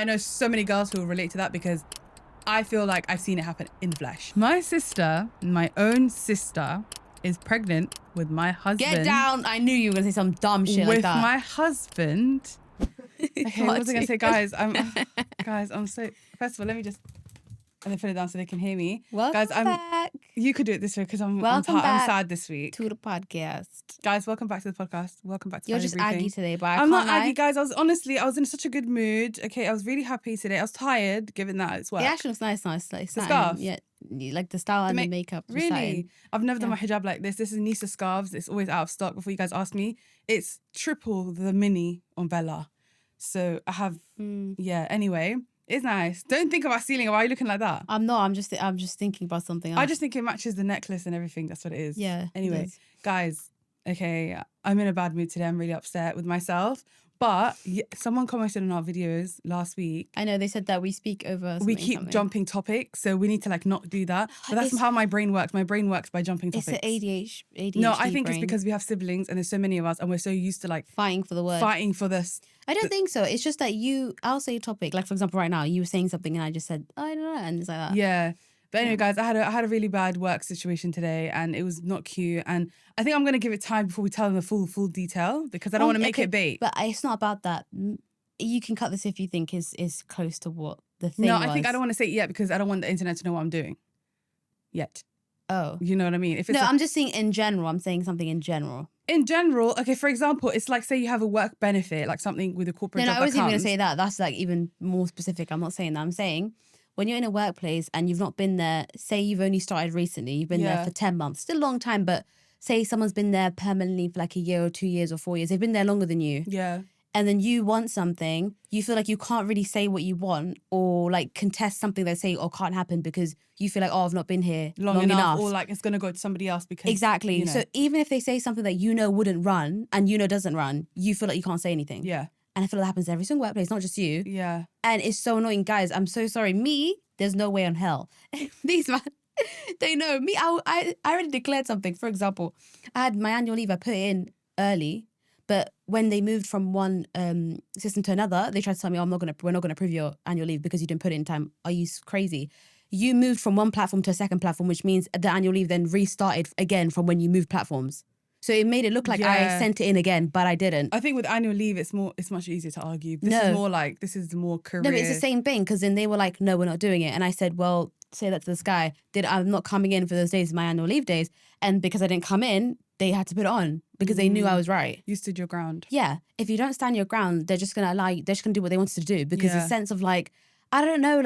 I know so many girls who will relate to that because I feel like I've seen it happen in the flesh. My sister, my own sister, is pregnant with my husband. Get down. I knew you were going to say some dumb shit like that. With my husband. Okay, what was I going to say? Guys, I'm so... First of all, let me just... And then put it down so they can hear me. Welcome guys, back. You could do it this way because I'm sad this week. To the podcast. Guys, welcome back to the podcast. Welcome back to You're just Briefing. aggy today, but I'm not aggy, guys. I was in such a good mood. Okay, I was really happy today. I was tired, given that it's work. It actually looks nice. Like, the scarf? Yeah, like the style and the makeup. Really? I've never done my hijab like this. This is Nisa scarves. It's always out of stock before you guys ask me. It's triple the mini on Bella. So I have, anyway. It's nice. Don't think about stealing it. Why are you looking like that? I'm not. I'm just thinking about something else. I just think it matches the necklace and everything. That's what it is. Yeah. Anyway, guys, okay, I'm in a bad mood today. I'm really upset with myself. But someone commented on our videos last week. I know, they said that we speak over we keep jumping topics, so we need to not do that. But that's how my brain works. My brain works by jumping topics. It's an ADHD No, I think brain. it's because we have siblings and there's so many of us and we're so used to fighting for the word. Fighting for this. I don't think so. It's just that I'll say a topic. Like, for example, right now, you were saying something and I just said, oh, I don't know. And it's like that. Yeah. But anyway, guys, I had a really bad work situation today and it was not cute. And I think I'm going to give it time before we tell them the full detail because I don't want to make it bait. But it's not about that. You can cut this if you think is close to what the thing was. No, I think I don't want to say it yet because I don't want the internet to know what I'm doing yet. Oh. You know what I mean? I'm just saying in general. I'm saying something in general. In general, okay, for example, it's like, say you have a work benefit, like something with a corporate job. No, I wasn't even going to say that. That's even more specific. I'm not saying that. I'm saying when you're in a workplace and you've not been there, say you've only started recently, you've been there for 10 months, still a long time, but say someone's been there permanently for a year or 2 years or 4 years, they've been there longer than you. Yeah. And then you want something, you feel like you can't really say what you want or contest something they say or can't happen because you feel like, oh, I've not been here long enough. Or it's going to go to somebody else because... Exactly. You know. So even if they say something that wouldn't run and doesn't run, you feel like you can't say anything. Yeah. And I feel like that happens in every single workplace, not just you. Yeah. And it's so annoying. Guys, I'm so sorry. There's no way on hell. These man, they know. I already declared something. For example, I had my annual leave, I put it in early, but when they moved from one system to another, they tried to tell me, we're not going to approve your annual leave because you didn't put it in time. Are you crazy? You moved from one platform to a second platform, which means the annual leave then restarted again from when you moved platforms. So it made it look like I sent it in again, but I didn't. I think with annual leave, it's much easier to argue. This is more career. No, but it's the same thing because then they were like, no, we're not doing it. And I said, well, say that to this guy. I'm not coming in for those days, my annual leave days. And because I didn't come in, they had to put it on because they knew I was right. You stood your ground. Yeah. If you don't stand your ground, they're just going to do what they wanted to do because the sense of I don't know,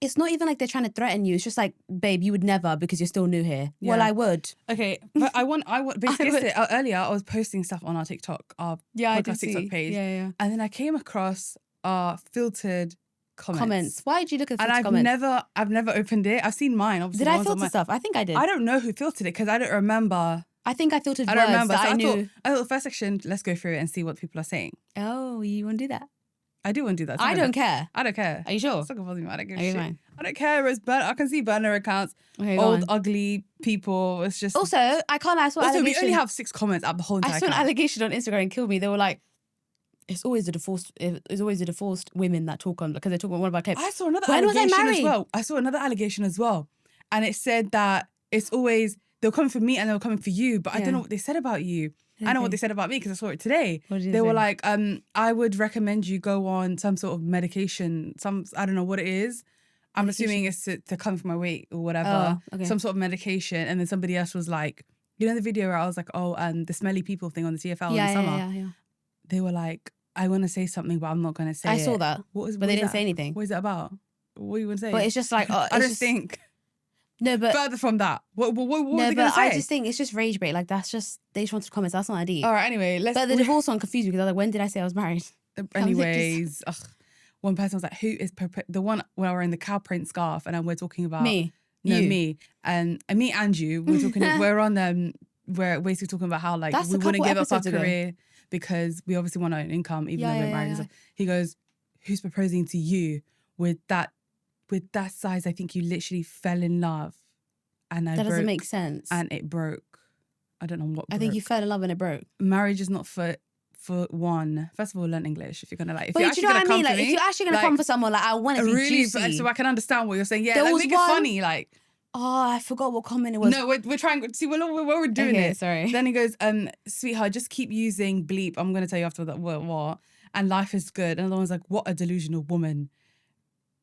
it's not even like they're trying to threaten you. It's just like, babe, you would never because you're still new here. Yeah. Well, I would. Okay, but I want. Basically, earlier I was posting stuff on our TikTok, our podcast TikTok page. Yeah. And then I came across our filtered comments. Why did you look at filtered comments? And I've never opened it. I've seen mine. Obviously, did I filter stuff? I think I did. I don't know who filtered it because I don't remember. I think I filtered words remember. that I knew. I thought the first section, let's go through it and see what people are saying. Oh, you want to do that? I do want to do that. I don't care. I don't care. Are you sure? It's not gonna bother me. I don't give a Okay, shit. fine. I don't care. It's I can see burner accounts. Okay, old, ugly people. It's just... Also, I can't lie. Also, we only have 6 comments out the whole entire I saw an allegation on Instagram and killed me. They were like, it's always the divorced women that talk on, because they talk on one of our clips. I saw another When was I allegation married? as well. I saw another allegation as well. And it said that it's always, they were coming for me and they were coming for you, but I don't know what they said about you. I know what they said about me because I saw it today. They were like, I would recommend you go on some sort of medication. I don't know what it is. I'm assuming it's to come for my weight or whatever. Oh, okay. Some sort of medication. And then somebody else was like, you know the video where I was like, the smelly people thing on the TFL in the summer? Yeah. They were like, I want to say something, but I'm not going to say it. I saw that, but they didn't say anything. What is it about? What are you going to say? But it's just like, I don't think. No, but further from that, what was no, they going to say? I just think it's just rage bait. Like, that's just, they just wanted to comment. That's not deep. All right, anyway, But the divorce one confused me because I was like, when did I say I was married? Anyways, one person was like, who is the one where we're in the cow print scarf and we're talking about me. No, you. me and me and you. We're talking. We're on we're basically talking about how That's we wouldn't give up our episodes ago. career because we obviously want our own income, even though we're married. Yeah. He goes, who's proposing to you with that size? I think you literally fell in love, and that doesn't make sense. And it broke. I don't know what. I think you fell in love and it broke. Marriage is not for for one, first of all, learn English if you're gonna like. If But you're do actually you know what I gonna mean? come Like, for if me, you're actually gonna come for someone, like, I want to be really, juicy. so I can understand what you're saying. Yeah, There like was make it one- funny. Like, Oh, I forgot what comment it was. no, we're trying. See, we're doing Okay, it. sorry. Then he goes, sweetheart, just keep using bleep. I'm gonna tell you after that what. And life is good. And the one's like, what a delusional woman.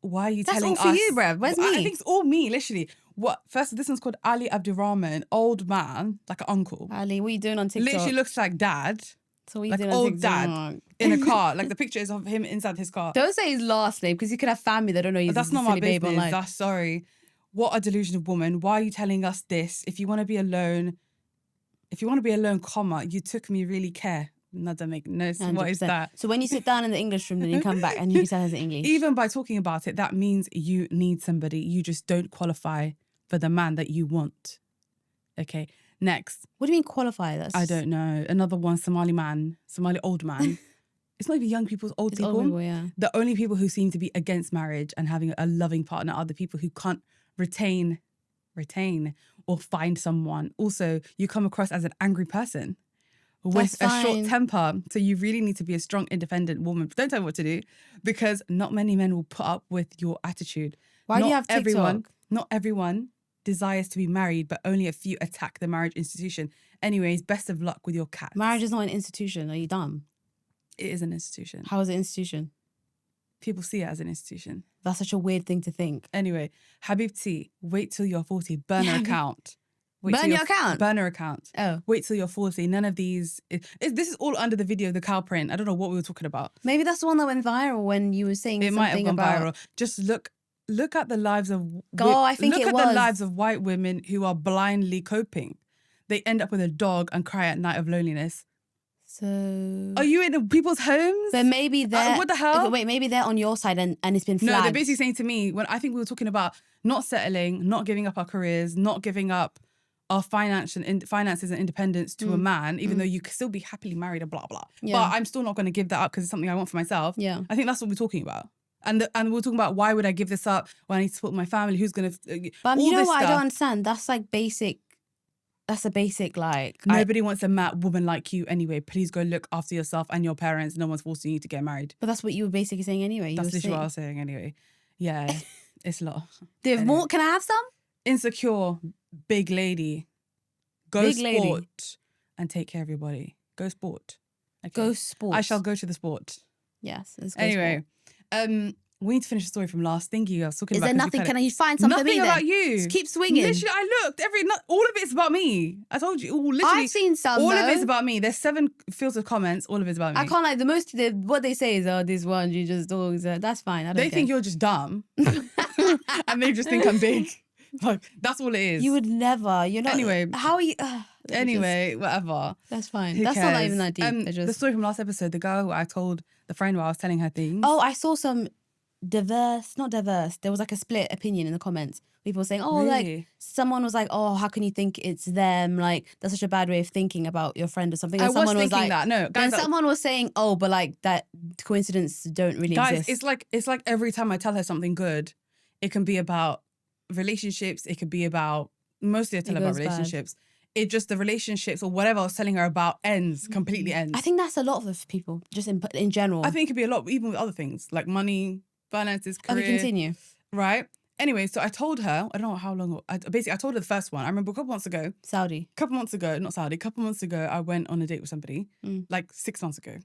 Why are you That's telling all for us? you, bruv. Where's me? I think it's all me, literally. What? First, this one's called Ali Abdurrahman, old man, like an uncle. Ali, what are you doing on TikTok? Literally looks like dad. So what are you Like doing on old TikTok? dad in a car. Like the picture is of him inside his car. Don't say his last name because you could have family that don't know he's That's a not my silly babe business. online. That's sorry. What a delusional woman. Why are you telling us this? If you want to be alone, comma, you took me really care. That doesn't make no sense. What is 100%. that? So when you sit down in the English room, then you come back and you can tell us in English. Even by talking about it, that means you need somebody. You just don't qualify for the man that you want. Okay, next. What do you mean qualify? That's I don't know. Another one, Somali old man. It's not even young people, it's old people. Old people, yeah. The only people who seem to be against marriage and having a loving partner are the people who can't retain or find someone. Also, you come across as an angry person with a short temper. So you really need to be a strong, independent woman. Don't tell me what to do because not many men will put up with your attitude. Why do you have TikTok? Not everyone desires to be married, but only a few attack the marriage institution. Anyways, best of luck with your cat. Marriage is not an institution. Are you dumb? It is an institution. How is it an institution? People see it as an institution. That's such a weird thing to think. Anyway, Habibti, wait till you're 40. Burn her account. Burn your account? Burn her account. Oh. Wait till you're 40. None of these... This is all under the video, the cow print. I don't know what we were talking about. Maybe that's the one that went viral when you were saying it something might have gone about... viral. Just look at the lives of... I think look it at was. the lives of white women who are blindly coping. They end up with a dog and cry at night of loneliness. So... Are you in people's homes? But maybe they're... what the hell? Okay, wait, maybe they're on your side and it's been flagged. No, they're basically saying to me, when I think we were talking about not settling, not giving up our careers, not giving up our finances and independence to a man, even though you could still be happily married and blah, blah. Yeah. But I'm still not going to give that up because it's something I want for myself. Yeah. I think that's what we're talking about. And we're talking about why would I give this up when I need to support my family? Who's going to... But you know what I don't understand? That's like basic... That's a basic, like... Nobody wants a woman like you anyway. Please go look after yourself and your parents. No one's forcing you to get married. But that's what you were basically saying anyway. That's literally what I was saying anyway. Yeah, it's a lot. More? Can I have some? Insecure, big lady. Go Big sport lady. and take care of your body. Go sport. Okay. Go sport. I shall go to the sport. Yes. Let's go Anyway, sport. we need to finish the story from last thingy. I was talking Is about. there nothing? Can I find something? Nothing about you. Just keep swinging. Literally, I looked. All of it's about me. I told you. Literally, I've seen some. all though. of it's about me. There's 7 fields of comments. All of it's about me. I can't like what they say is, oh, this one you just always. That's fine. I don't They care. think you're just dumb, and they just think I'm big. Like that's all it is. You would never. You're not. Anyway. How are you? Anyway, whatever. That's fine. Who That's cares? not even that deep. The story from last episode, the girl who I told the friend while I was telling her things. Oh, I saw some not diverse. There was like a split opinion in the comments. People were saying, oh, Really? like someone was like, oh, how can you think it's them? Like that's such a bad way of thinking about your friend or something. And I was someone thinking like, that. No, guys, then someone was saying, oh, but like that coincidence don't really guys, exist. it's like every time I tell her something good, it can be about relationships. It could be about mostly I tell her about goes bad. relationships. It just the relationships or whatever I was telling her about completely ends. I think that's a lot of people, just in general. I think it could be a lot, even with other things like money, finances, career. Okay, continue. Right. Anyway, so I told her, I don't know how long, I told her the first one. I remember a couple months ago, I went on a date with somebody, like 6 months ago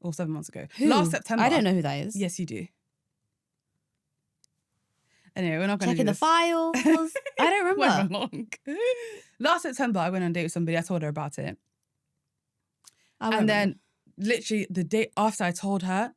or 7 months ago. Who? Last September. I don't know who that is. Yes, you do. Anyway, we're not going to Checking the files. I don't remember. long. Last September, I went on a date with somebody. I told her about it. And Then literally the day after I told her,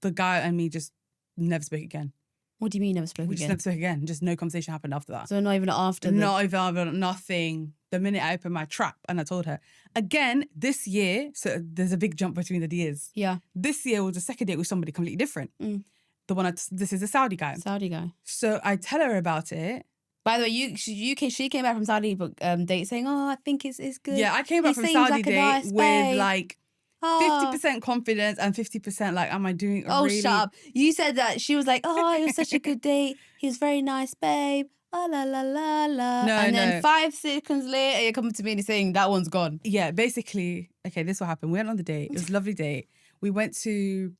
the guy and me just never spoke again. What do you mean never spoke We again? just never spoke again. Just no conversation happened after that. So not even after. Not even nothing. The minute I opened my trap and I told her. Again, this year, so there's a big jump between the years. Yeah. This year was the second date with somebody completely different. The one, this is a Saudi guy. Saudi guy. So I tell her about it. By the way, she came back from Saudi date saying, oh, I think it's good. Yeah, I came back He from seems Saudi like a date nice with babe. like 50% confidence and 50% like, am I doing Oh, really... shut up. You said that she was like, oh, it was such a good date. He was very nice, babe. oh, la, la, la, la. No, and then no. 5 seconds later, you're coming to me and saying that one's gone. Yeah, basically, okay, this is what happened. We went on the date. It was a lovely date. We went to...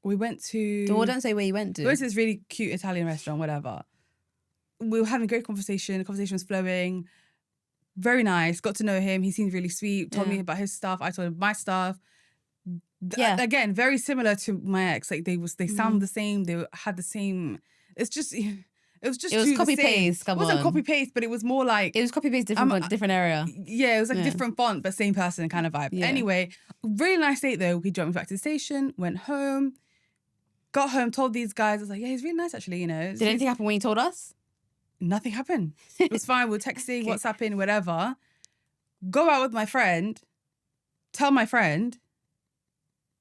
Well, don't say where you went to. We went to this really cute Italian restaurant, whatever. We were having a great conversation. The conversation was flowing. Very nice. Got to know him. He seemed really sweet. Told me about his stuff. I told him my stuff. Yeah. Again, very similar to my ex. Like they sound the same. They had the same. It was copy paste. It wasn't copy paste, but it was more like it was copy paste different area. Yeah, it was like different font, but same person kind of vibe. Yeah. Anyway, really nice date though. He dropped me back to the station. Went home. Got home. Told these guys. I was like, yeah, he's really nice actually. You know. Did anything happen when you told us? Nothing happened. It was fine. We were texting, WhatsApping, whatever. Go out with my friend. Tell my friend.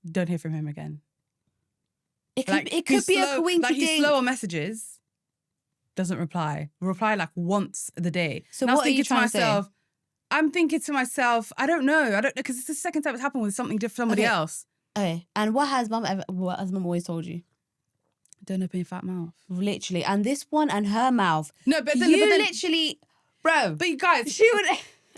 Don't hear from him again. It could be a coinky like he's ding. slow on messages. Doesn't reply. Reply like once a day. So what are you trying to say? I'm thinking to myself, I don't know, because it's the second time it's happened with something different, somebody else. Okay. And what has mum always told you? Don't open your fat mouth. Literally. And this one and her mouth. No, but then literally, bro. But you guys, she would.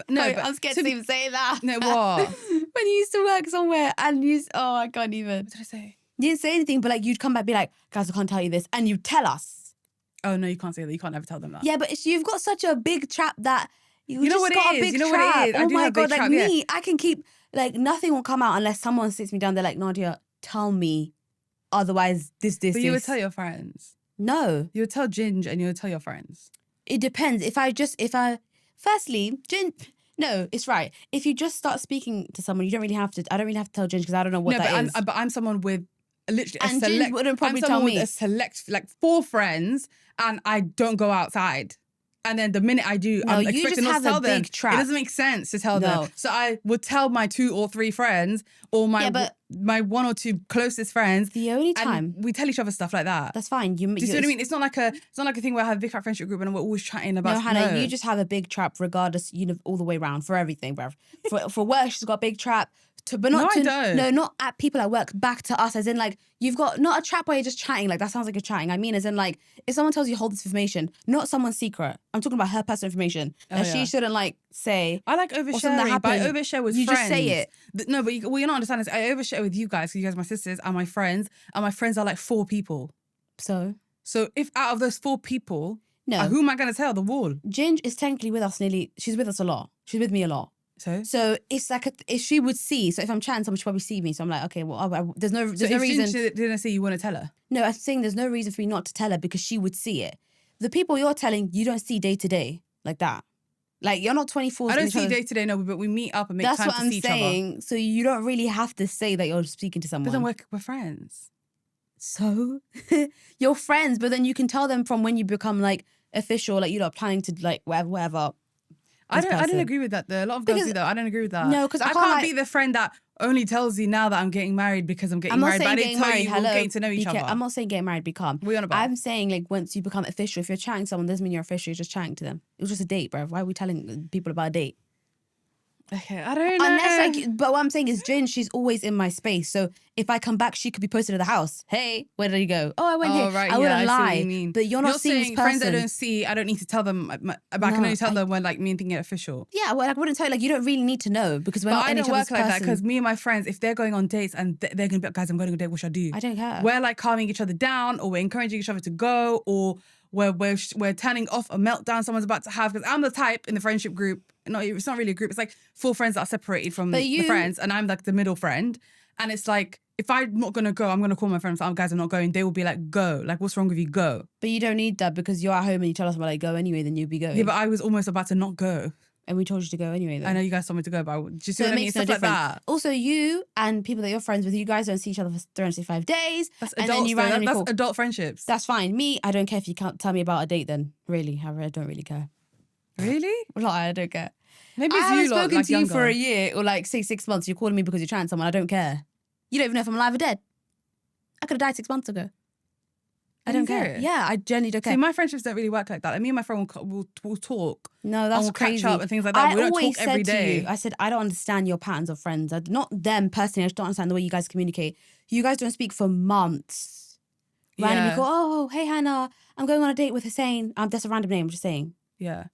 No, but I'm scared to even say that. No, what? When you used to work somewhere and I can't even. What did I say? You didn't say anything, but like you'd come back and be like, guys, I can't tell you this. And you tell us. Oh, no, you can't say that. You can't ever tell them that. Yeah, but you've got such a big trap that you know just what got it a is? big You know trap. what it is? Oh my God, trap, like me, I can keep, like nothing will come out unless someone sits me down. They're like, Nadia, tell me. Otherwise, this. But you would tell your friends. No. You would tell Ginge and you would tell your friends. It depends. Firstly, Ginge... No, it's right. If you just start speaking to someone, you don't really have to. I don't really have to tell Ginge because I don't know what that is. But I'm someone with literally and Ginge wouldn't probably tell me. With a select, like 4 friends, and I don't go outside. And then the minute I do, I'm expecting not to tell them. Trap. It doesn't make sense to tell them. So I would tell my 2 or 3 friends or my 1 or 2 closest friends. The only time we tell each other stuff like that. That's fine. Do you see what I mean? It's not like a thing where I have a big fat friendship group and we're always chatting about. No, Hannah, you just have a big trap regardless. All the way around for everything, bruv. For work, she's got a big trap. But not I don't. No, not at people at work. Back to us, as in like you've got not a trap where you're just chatting. Like that sounds like you're chatting. I mean, as in like if someone tells you hold this information, not someone's secret. I'm talking about her personal information that she shouldn't like say. I like oversharing, but I overshare with friends. You just say it. No, but you're not understanding this. I overshare with you guys because you guys are my sisters and my friends are like 4 people. So if out of those 4 people, no, who am I going to tell? The wall. Ginge is technically with us nearly. She's with us a lot. She's with me a lot. So it's like if she would see. So if I'm chatting, someone should probably see me. So I'm like, okay, well, there's no reason. She didn't say you want to tell her. No, I'm saying there's no reason for me not to tell her because she would see it. The people you're telling, you don't see day to day like that. Like you're not 24. I don't see day to day, no, but we meet up and make time to see each other. That's what I'm saying. So you don't really have to say that you're speaking to someone. But then we're friends. So you're friends, but then you can tell them from when you become like official, like you're planning to like whatever. I don't agree with that though. A lot of girls do that. I don't agree with that. No, because I can't be the friend that only tells you now that I'm getting married because I'm getting married. But I didn't tell you we're getting to know each other. I'm not saying getting married become. What are you on about? I'm saying like once you become official, if you're chatting to someone, doesn't mean you're official. You're just chatting to them. It was just a date, bro. Why are we telling people about a date? Okay, I don't know. Unless but what I'm saying is Jen, she's always in my space. So if I come back, she could be posted at the house. Hey, where did you go? Oh, I went here. Right, I wouldn't lie. What you mean. But you're not seeing this person. Friends I don't see, I don't need to tell them. But I can only tell them when like me and thinking it official. Yeah, well, I wouldn't tell you. Like you don't really need to know because we're not in each other's person. But I don't work like that because me and my friends, if they're going on dates and they're going to be like, guys, I'm going on a date, what should I do? I don't care. We're like calming each other down, or we're encouraging each other to go, or we're turning off a meltdown someone's about to have. Because I'm the type in the friendship group. No, it's not really a group. It's like 4 friends that are separated from the friends, and I'm like the middle friend. And it's like, if I'm not gonna go, I'm gonna call my friends. Oh, guys, I'm not going. They will be like, go. Like, what's wrong with you? Go. But you don't need that because you're at home and you tell us about like go anyway. Then you'll be going. Yeah, but I was almost about to not go. And we told you to go anyway. Though. I know you guys told me to go, but do you see what I mean? Stuff like that. Also, you and people that you're friends with, you guys don't see each other for 365 days. That's adults. That's adult friendships. That's fine. Me, I don't care if you can't tell me about a date. Then really, I don't really care. Really? Well, I don't care. Maybe it's I haven't you lot, spoken like to you younger. for a year or like 6 months. You're calling me because you're trying someone. I don't care. You don't even know if I'm alive or dead. I could have died 6 months ago. I don't care. Yeah, I generally don't care. See, my friendships don't really work like that. Like, me and my friend will talk. No, that's we'll crazy. Catch up and things like that. We don't talk every day. I said, I don't understand your patterns of friends. Not them personally. I just don't understand the way you guys communicate. You guys don't speak for months. randomly call, oh, hey, Hannah, I'm going on a date with Hussein. That's a random name, I'm just saying. Yeah.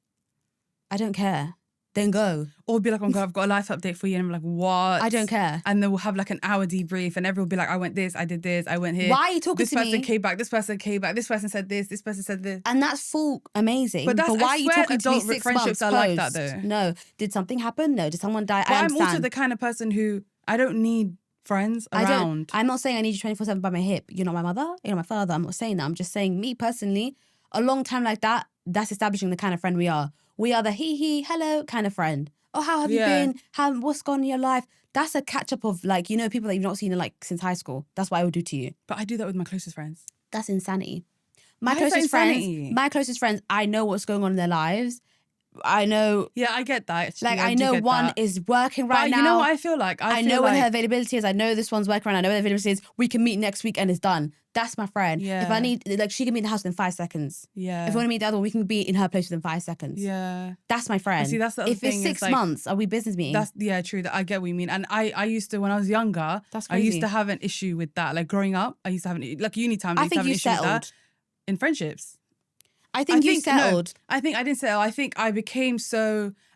I don't care. Then go. Or be like, oh, God, I've got a life update for you. And I'm like, what? I don't care. And then we'll have like an hour debrief and everyone will be like, I went this, I did this, I went here. Why are you talking to me? This person came back, this person came back, this person said this person said this. And that's full amazing. But why are you talking to me 6 friendships months are post? like that though. No. Did something happen? No. Did someone die? But I I'm understand. also the kind of person who, I don't need friends around. I'm not saying I need you 24/7 by my hip. You're not my mother. You're not my father. I'm not saying that. I'm just saying me personally, a long time like that, that's establishing the kind of friend we are. We are the hello kind of friend. Oh, how have you been? What's gone in your life? That's a catch up of like, people that you've not seen in like since high school. That's what I would do to you. But I do that with my closest friends. That's insanity. My closest friends, I know what's going on in their lives. I know. Yeah, I get that. Actually. Like, I know one is working right now. You know what I feel like? I know when her availability is. I know this one's working right now. I know when her availability is. We can meet next week and it's done. That's my friend. Yeah. If I need, like, she can meet in the house within 5 seconds. Yeah. If I want to meet the other one, we can be in her place within 5 seconds. Yeah. That's my friend. But see, that's the other if thing. It's 6 months, are we business meeting? True. That I get what you mean. And I used to, when I was younger, that's crazy. I used to have an issue with that. Like growing up, I used to have like uni times. I think you settled in friendships. I think you settled. No, I think I didn't settle. I think I became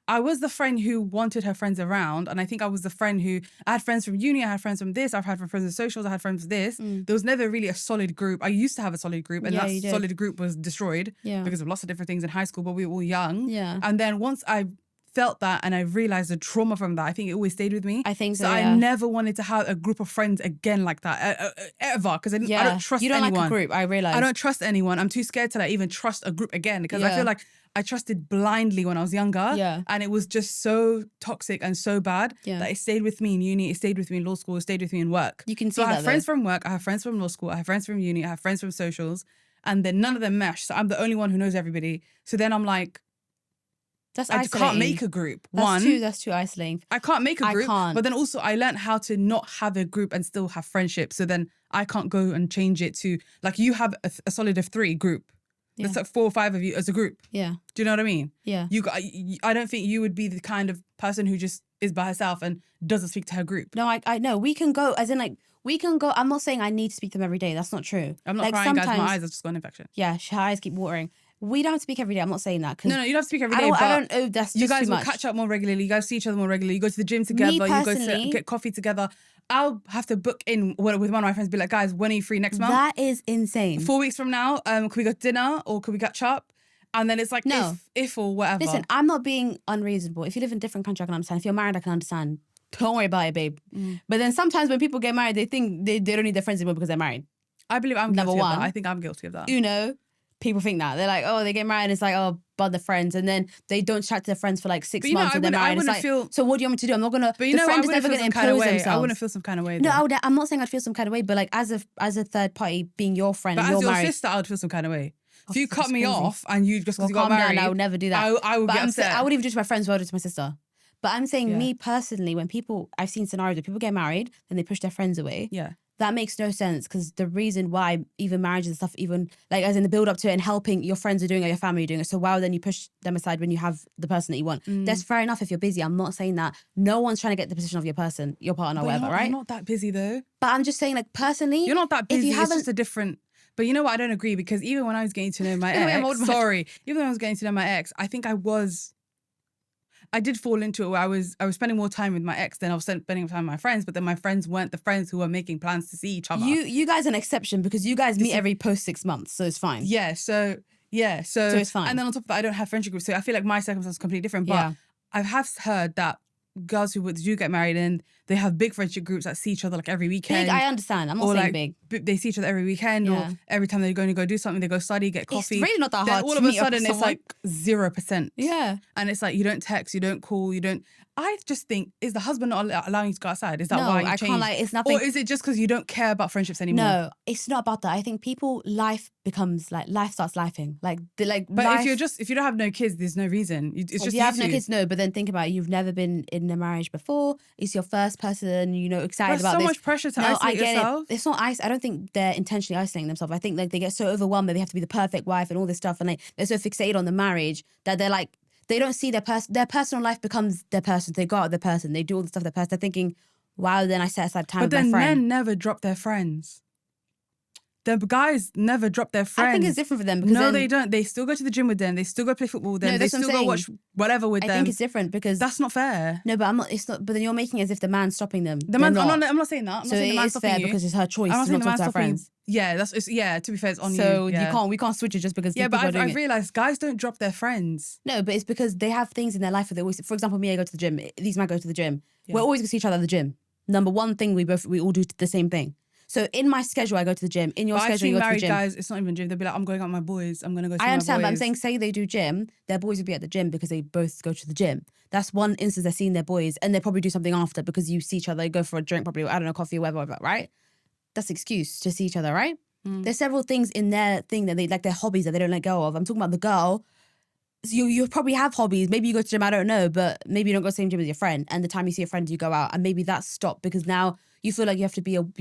I was the friend who wanted her friends around. And I think I was the friend who, I had friends from uni, I had friends from this, I've had friends from socials, I had friends from this. There was never really a solid group. I used to have a solid group and that solid group was destroyed because of lots of different things in high school, but we were all young. Yeah. And then once I felt that and I realized the trauma from that, I think it always stayed with me. I think so, I never wanted to have a group of friends again like that, ever, because I don't trust anyone. You don't like a group, I realize. I don't trust anyone. I'm too scared to like even trust a group again because I feel like I trusted blindly when I was younger. Yeah. And it was just so toxic and so bad that it stayed with me in uni, it stayed with me in law school, it stayed with me in work. You can see I have friends from work, I have friends from law school, I have friends from uni, I have friends from socials, and then none of them mesh. So I'm the only one who knows everybody. So then I'm like, that's I isolating. can't make a group. That's too isolating. I can't make a group. I can't. But then also I learned how to not have a group and still have friendships. So then I can't go and change it to, like, you have a solid of 3 group. There's like 4 or 5 of you as a group. Yeah. Do you know what I mean? Yeah. I don't think you would be the kind of person who just is by herself and doesn't speak to her group. No, I know. We can go, as in like, we can go. I'm not saying I need to speak to them every day. That's not true. I'm not crying, guys. My eyes have just got an infection. Yeah, her eyes keep watering. We don't have to speak every day. I'm not saying that. No, you don't have to speak every day. I don't. Oh, that's just you guys too will much. catch up more regularly. You guys see each other more regularly. You go to the gym together. You go to get coffee together. I'll have to book in with one of my friends. Be like, guys, when are you free next month? That is insane. 4 weeks from now, could we go to dinner or could we catch up? And then it's like, no, if or whatever. Listen, I'm not being unreasonable. If you live in a different country, I can understand. If you're married, I can understand. Don't worry about it, babe. But then sometimes when people get married, they think they don't need their friends anymore because they're married. I believe I'm guilty of that. I think I'm guilty of that. People think that. They're like, oh, they get married and it's like, oh, but the friends. And then they don't chat to their friends for like 6 months and they're married. It's like, so what do you want me to do? I'm not going to, the friend is never going to impose themselves. I wouldn't feel some kind of way. No, I'm not saying I'd feel some kind of way, but like as a third party being your friend and you're married. But as your sister, I would feel some kind of way. If you cut me off and you just because you got calm married, down, I would never do that. I would get upset. I would even do it to my friends, what I do to my sister. But I'm saying me personally, when I've seen scenarios where people get married and they push their friends away. Yeah. That makes no sense because the reason why even marriages and stuff, even like as in the build up to it and helping your friends are doing it or your family are doing it. So why would then you push them aside when you have the person that you want? That's fair enough if you're busy. I'm not saying that. No one's trying to get the position of your partner, whatever, right? You're not that busy though. But I'm just saying, like, personally, you're not that busy. If you it's just a different. But you know what? I don't agree because even when I was getting to know my ex, even when I was getting to know my ex, I think I did fall into it where I was spending more time with my ex than I was spending time with my friends, but then my friends weren't the friends who were making plans to see each other. You guys are an exception because you guys meet every post 6 months, so it's fine. Yeah, so it's fine. And then on top of that, I don't have friendship groups, so I feel like my circumstances are completely different. But I have heard that girls who do get married and they have big friendship groups that see each other like every weekend. Big, I understand. I'm not saying like, big. They see each other every weekend or every time they're going to go do something, they go study, get coffee. It's really not that hard. Then all to of a meet sudden, it's someone. like 0%. Yeah. And it's like you don't text, you don't call, you don't. I just think, is the husband not allowing you to go outside? Is that why you changed? I can't lie. It's nothing. Or is it just because you don't care about friendships anymore? No, it's not about that. I think life starts lifing. But if you don't have no kids, there's no reason. It's just if you have no kids, no. But then think about it. You've never been in a marriage before. It's your first person. Excited about so this. Much pressure to isolate yourself. It's not I don't think they're intentionally isolating themselves. I think like they get so overwhelmed that they have to be the perfect wife and all this stuff, and they're so fixated on the marriage that they're like they don't see their personal life becomes their person. They go out with their person. They do all the stuff with their person. They're thinking, wow, then I set aside time with my friend. But then men never drop their friends. the guys never drop their friends. I think it's different for them. Because no, they don't. They still go to the gym with them. They still go play football with them. They still go watch whatever with them. I think it's different because that's not fair. No, but I'm not. It's not. But then you're making it as if the man's stopping them. The man. I'm not saying that. I'm not saying the man's stopping fair you. because it's her choice. I'm not saying the man's stopping friends. Yeah, to be fair, it's on you. So we can't switch it just because. Yeah, but I've realized guys don't drop their friends. No, but it's because they have things in their life that they always. For example, me, I go to the gym. These men go to the gym. Yeah. We're always going to see each other at the gym. Number one thing, we all do the same thing. So in my schedule, I go to the gym. In your schedule, you go to the gym. Married guys, it's not even gym. They'll be like, I'm going out with my boys. I'm going to go see my boys. I understand, but I'm saying, say they do gym, their boys will be at the gym because they both go to the gym. That's one instance they're seeing their boys, and they probably do something after because you see each other, go for a drink, probably, I don't know, coffee or whatever, right? That's an excuse to see each other, right? There's several things in their thing that they like, their hobbies that they don't let go of. I'm talking about the girl. So you probably have hobbies. Maybe you go to the gym, I don't know, but maybe you don't go to the same gym as your friend. And the time you see a friend, you go out, and maybe that's stopped because now you feel like you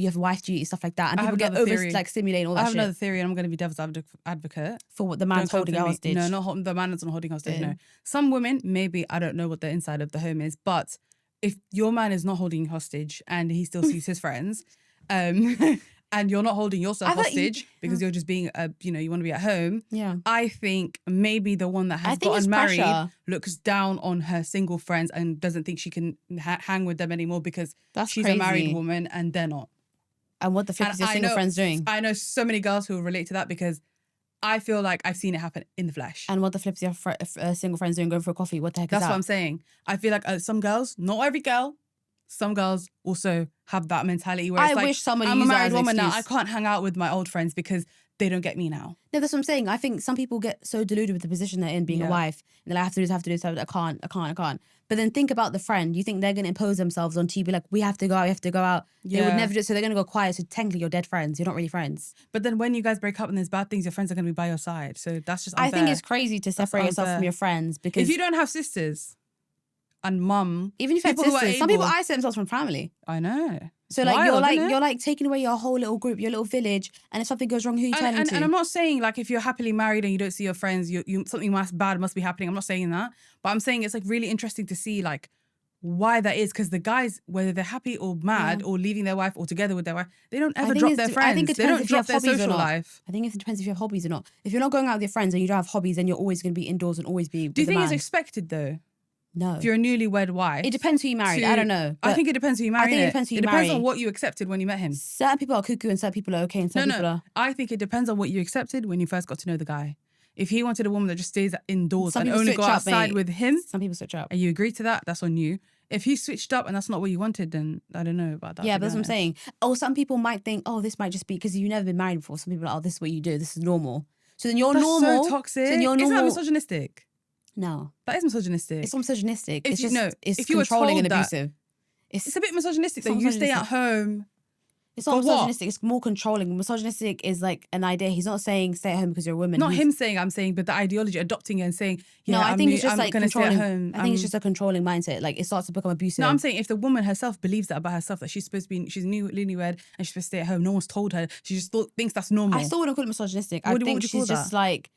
have wife duty, stuff like that, and people get stimulating all that shit. I have another theory, and I'm going to be devil's advocate for what the man's holding hostage. No, not the man is not holding hostage. No, some women, maybe, I don't know what the inside of the home is, but if your man is not holding you hostage and he still sees his friends, and you're not holding yourself hostage because you're just being, you want to be at home. Yeah. I think maybe the one that has gotten married looks down on her single friends and doesn't think she can hang with them anymore because she's a married woman and they're not. And what the flip is your single friends doing? I know so many girls who will relate to that because I feel like I've seen it happen in the flesh. And what the flip is your single friends doing, going for a coffee? What the heck is that? That's what I'm saying. I feel like some girls, not every girl, some girls also have that mentality where it's I wish somebody I'm a married woman now. I can't hang out with my old friends because they don't get me now. No, that's what I'm saying. I think some people get so deluded with the position they're in, being a wife, and they're like, I have to do this, I can't. But then think about the friend. You think they're going to impose themselves onto you, be like, we have to go out. They would never do it, so they're going to go quiet. So technically you're dead friends. You're not really friends. But then when you guys break up and there's bad things, your friends are going to be by your side. So that's just unfair. I think it's crazy to separate yourself from your friends because... If you don't have sisters... and mum, even if you have sisters, some people isolate themselves from family. I know. So you're taking away your whole little group, your little village, and if something goes wrong, who are you turning to? And I'm not saying like if you're happily married and you don't see your friends, you something bad must be happening. I'm not saying that, but I'm saying it's like really interesting to see like why that is because the guys, whether they're happy or mad or leaving their wife or together with their wife, they don't ever drop their friends. I think it they depends don't if you drop have their hobbies social or not. life. I think it depends if you have hobbies or not. If you're not going out with your friends and you don't have hobbies, then you're always going to be indoors and always be. Do you think it's expected though? No. If you're a newlywed wife. It depends who you married. I don't know. I think it depends who you married. I think it depends who you marry. It depends on what you accepted when you met him. Certain people are cuckoo and certain people are okay and certain people are... I think it depends on what you accepted when you first got to know the guy. If he wanted a woman that just stays indoors and only go outside with him. Some people switch up. And you agree to that, that's on you. If he switched up and that's not what you wanted, then I don't know about that. Yeah, but that's what I'm saying. Or some people might think, oh, this might just be because you've never been married before. Some people are like, oh, this is what you do. This is normal. So then you're normal. So toxic. So then you're normal. Isn't that misogynistic? No. That is misogynistic. It's not misogynistic. It's if it's you controlling and abusive. It's a bit misogynistic that you stay at home. It's not misogynistic. It's more controlling. Misogynistic is like an idea. He's not saying stay at home because you're a woman. Not him saying, I'm saying, but the ideology, adopting it and saying, yeah, no, I think it's just I'm like controlling. I think it's just a controlling mindset. Like it starts to become abusive. No, I'm saying if the woman herself believes that about herself, that she's supposed to be, she's newlywed and she's supposed to stay at home. No one's told her. She just thinks that's normal. I still wouldn't call it misogynistic. I think she's just like,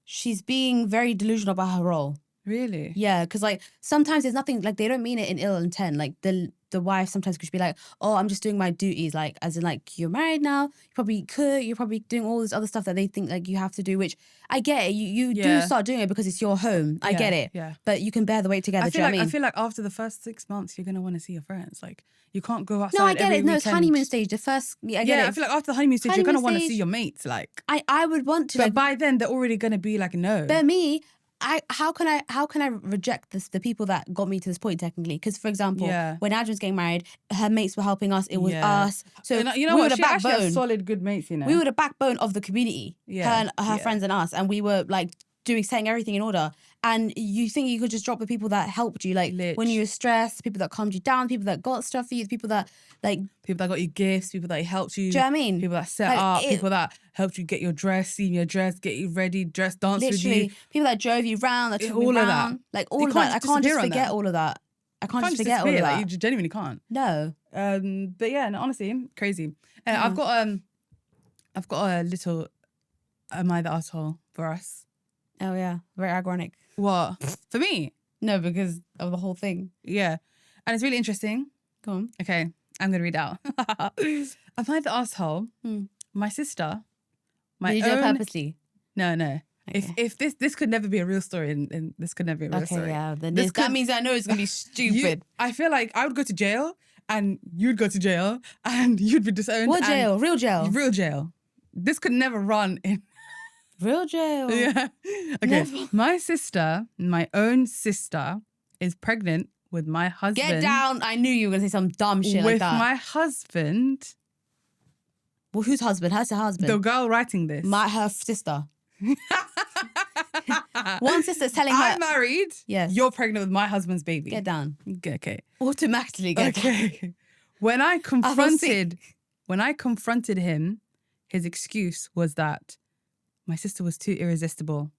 she's being very delusional about her role. Really? Yeah, because like sometimes there's nothing, like they don't mean it in ill intent. Like the wife sometimes could be like, oh, I'm just doing my duties. Like as in like you're married now, you probably could, you're probably doing all this other stuff that they think like you have to do, which I get it. You do start doing it because it's your home. I get it. Yeah. But you can bear the weight together. I feel like after the first 6 months, you're going to want to see your friends. Like you can't go outside. No, I get every it. No, weekend. it's honeymoon stage. The first, I get it. I feel like after the honeymoon stage, you're going to want to see your mates. Like I would want to. But by then, they're already going to be like, no. But me, how can I reject the people that got me to this point technically? Because for example, when Adrian was getting married, her mates were helping us. It was us. So you know we what? were the backbone. Actually has solid good mates. You know, we were the backbone of the community. Yeah, her and her friends and us, and we were like setting everything in order. And you think you could just drop the people that helped you, like when you were stressed, people that calmed you down, people that got stuff for you, people that got you gifts, people that helped you. Do you know what I mean? People that set up, people that helped you get your dress, see your dress, get you ready, dance with you. People that drove you round, that took you around. That. Like all of that. I can't just forget all of that. I can't just forget all of that. You genuinely can't. No. But yeah, no, honestly, crazy. I've got a little am I the asshole for us? Oh yeah, very ironic. What? For me? No, because of the whole thing. Yeah. And it's really interesting. Go on. Okay, I'm going to read out. Am I the asshole? My sister My Did you do it own. purposely? No. Okay. If this could never be a real story, and this could never be a real story. Okay, yeah. Then This that could- means I know it's gonna be stupid. I feel like I would go to jail, and you'd go to jail, and you'd be disowned. What jail? Real jail. Real jail. This could never run in. Real jail. Yeah. Okay. Never. My own sister, is pregnant with my husband. Get down. I knew you were gonna say some dumb shit with like that. my husband. Well, whose husband? How's her husband? The girl writing this. Her sister. One sister's telling her. I'm married. Yes. You're pregnant with my husband's baby. Get down. Okay. Automatically get down. Okay. When I confronted him, his excuse was that my sister was too irresistible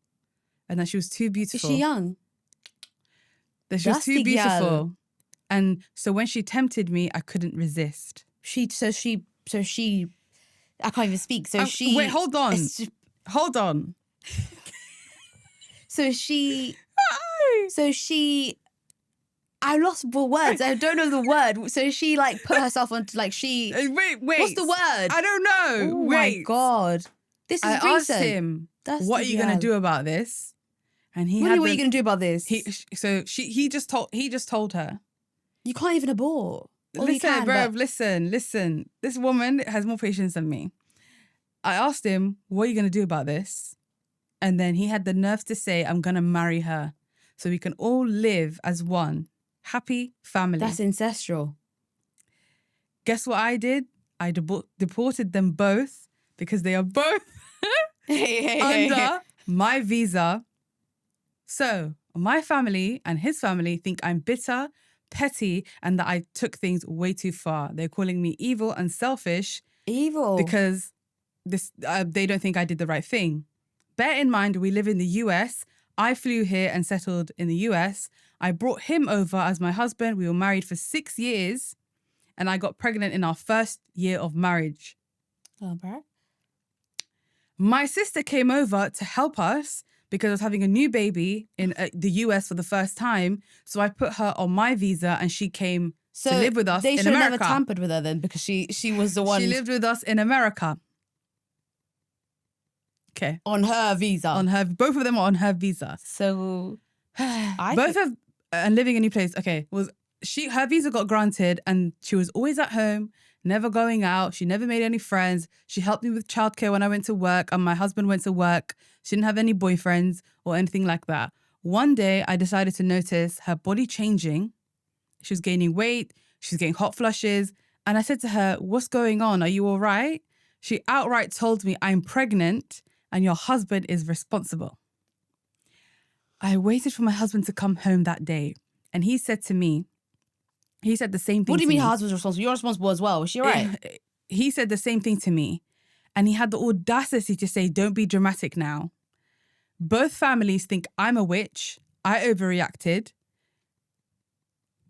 and that she was too Is beautiful. she young? That she was Dusty too beautiful. girl. And so when she tempted me, I couldn't resist. I can't even speak. So she. Wait, hold on. Hold on. So she. I lost the words. I don't know the word. So she like put herself onto like she. Wait. What's the word? I don't know. Oh wait. my God. This is I recent. asked him, That's what are you going to do about this? And he What had are you going to do about this? he just told her. You can't even abort. Well, you Listen, can, bro, but- listen. This woman has more patience than me. I asked him, what are you going to do about this? And then he had the nerve to say, I'm going to marry her so we can all live as one happy family. That's ancestral. Guess what I did? I deported them both because they are both under my visa. So my family and his family think I'm bitter, petty, and that I took things way too far. They're calling me evil and selfish. Evil. Because they don't think I did the right thing. Bear in mind, we live in the US. I flew here and settled in the US. I brought him over as my husband. We were married for 6 years and I got pregnant in our first year of marriage. Oh, bro. My sister came over to help us because I was having a new baby in the US for the first time. So I put her on my visa and she came to live with us in America. They should have never tampered with her then because she was the one. She lived with us in America. Okay. On her visa. Both of them are on her visa. So and living in a new place. Okay, her visa got granted and she was always at home, never going out. She never made any friends. She helped me with childcare when I went to work and my husband went to work. She didn't have any boyfriends or anything like that. One day I decided to notice her body changing. She was gaining weight. She was getting hot flushes. And I said to her, what's going on? Are you all right? She outright told me, I'm pregnant and your husband is responsible. I waited for my husband to come home that day. And he said the same thing. What do you to mean me. her husband's responsible? You're responsible as well. Is she right? He said the same thing to me. And he had the audacity to say, don't be dramatic now. Both families think I'm a witch. I overreacted.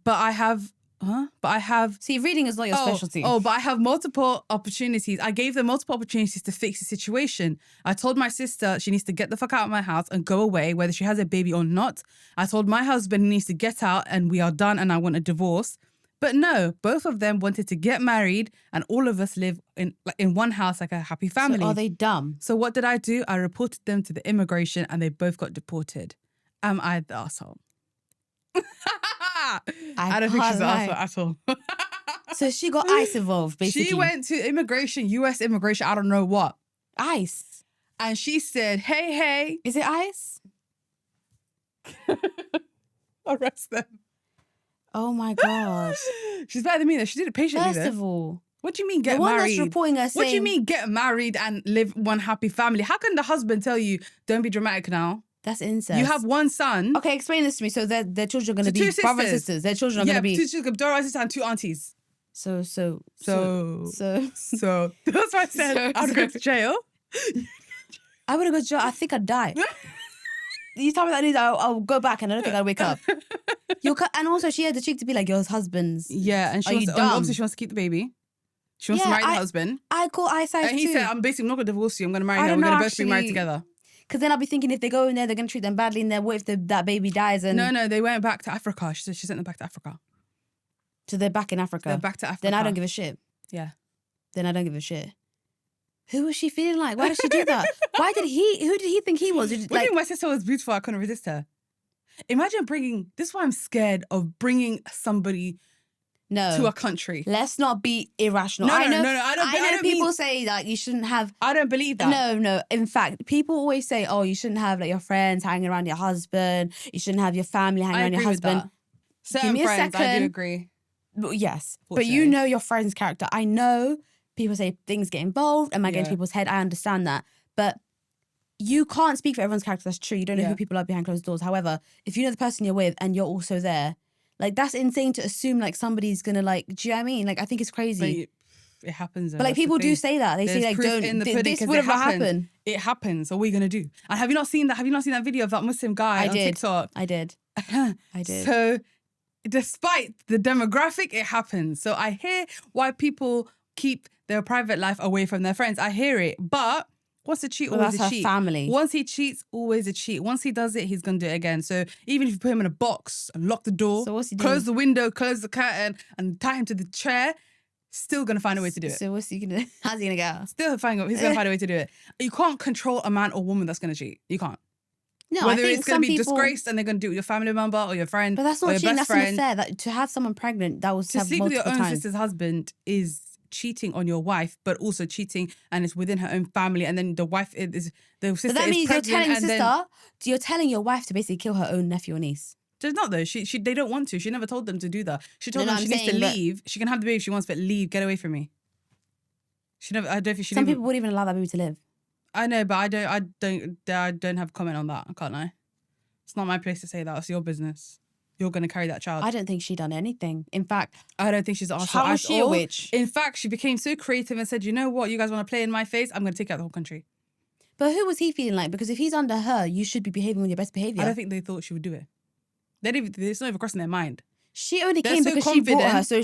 But I have... See, reading is not your specialty. But I have multiple opportunities. I gave them multiple opportunities to fix the situation. I told my sister she needs to get the fuck out of my house and go away, whether she has a baby or not. I told my husband he needs to get out and we are done and I want a divorce. But no, both of them wanted to get married and all of us live in one house like a happy family. So are they dumb? So what did I do? I reported them to the immigration and they both got deported. Am I the asshole? I don't think she's an asshole at all. So she got ICE involved, basically. She went to immigration, US immigration, I don't know what. ICE. And she said, hey. Is it ICE? Arrest them. Oh my God. She's better than me though. She did it patiently First of all. What do you mean get the one married? that's reporting her What do you saying- mean get married and live one happy family? How can the husband tell you, don't be dramatic now? That's incest. You have one son. Okay, explain this to me. So their children are going to be two brothers and sisters. sisters. Their children are going to be... two sisters, brother, sister, and two aunties. So That's why I said I'd go to jail. I would have go to jail. I think I'd die. You tell me that news, I'll go back and I don't think I'd wake up. And also she had the cheek to be like, your husband's... Yeah, and she Are wants you to, dumb? obviously she wants to keep the baby. She wants to marry the husband. I call eyesight too. And he said, I'm basically not going to divorce you. I'm going to marry her. don't We're going know, to both be married actually. together. Because then I'll be thinking if they go in there, they're going to treat them badly. And then what if that baby dies? And No, they went back to Africa. She said she sent them back to Africa. So they're back in Africa. They're back to Africa. Then I don't give a shit. Yeah. Then I don't give a shit. Who was she feeling like? Why did she do that? Who did he think he was? When you think my sister was beautiful, I couldn't resist her. Imagine this is why I'm scared of bringing somebody to a country. Let's not be irrational. I know people say that you shouldn't have. I don't believe that. No. In fact, people always say, oh, you shouldn't have like your friends hanging around your husband. You shouldn't have your family hanging around your husband. Certain friends, I do agree. Yes. But you know your friend's character. I know people say things get involved and might get into people's head. I understand that. But you can't speak for everyone's character. That's true. You don't know who people are behind closed doors. However, if you know the person you're with and you're also there, like, that's insane to assume, like, somebody's gonna, like, do you know what I mean? Like, I think it's crazy. It happens. But, like, people do say that. They say, like, this would have not happened. It happens. So what are you gonna do? And have you not seen that video of that Muslim guy on TikTok? I did. So, despite the demographic, it happens. So I hear why people keep their private life away from their friends. I hear it. But once a cheat, always a cheat. Family. Once he cheats, always a cheat. Once he does it, he's going to do it again. So even if you put him in a box and lock the door, close the window, close the curtain and tie him to the chair, still going to find a way to do it. So what's he going to do? How's he going to get out? He's going to find a way to do it. You can't control a man or woman that's going to cheat. You can't. No, Whether I think it's going to be disgraced and they're going to do it with your family member or your friend. But that's not cheating. That's not fair. That to have someone pregnant, that was to sleep with your own sister's husband is cheating on your wife, but also cheating, and it's within her own family. And then the wife is the sister. But that means you're telling your wife to basically kill her own nephew or niece. There's not though. They don't want to. She never told them to do that. She told them she needs to leave. She can have the baby if she wants, but leave. Get away from me. She never. I don't think she. Some people wouldn't even allow that baby to live. I know, but I don't have a comment on that. I can't lie. It's not my place to say that. It's your business. You're going to carry that child. I don't think she done anything. In fact, I don't think she's an arsehole. How is she a witch? In fact, she became so creative and said, you know what? You guys want to play in my face? I'm going to take out the whole country. But who was he feeling like? Because if he's under her, you should be behaving with your best behaviour. I don't think they thought she would do it. It's not even crossing their mind. She only came because she brought her. So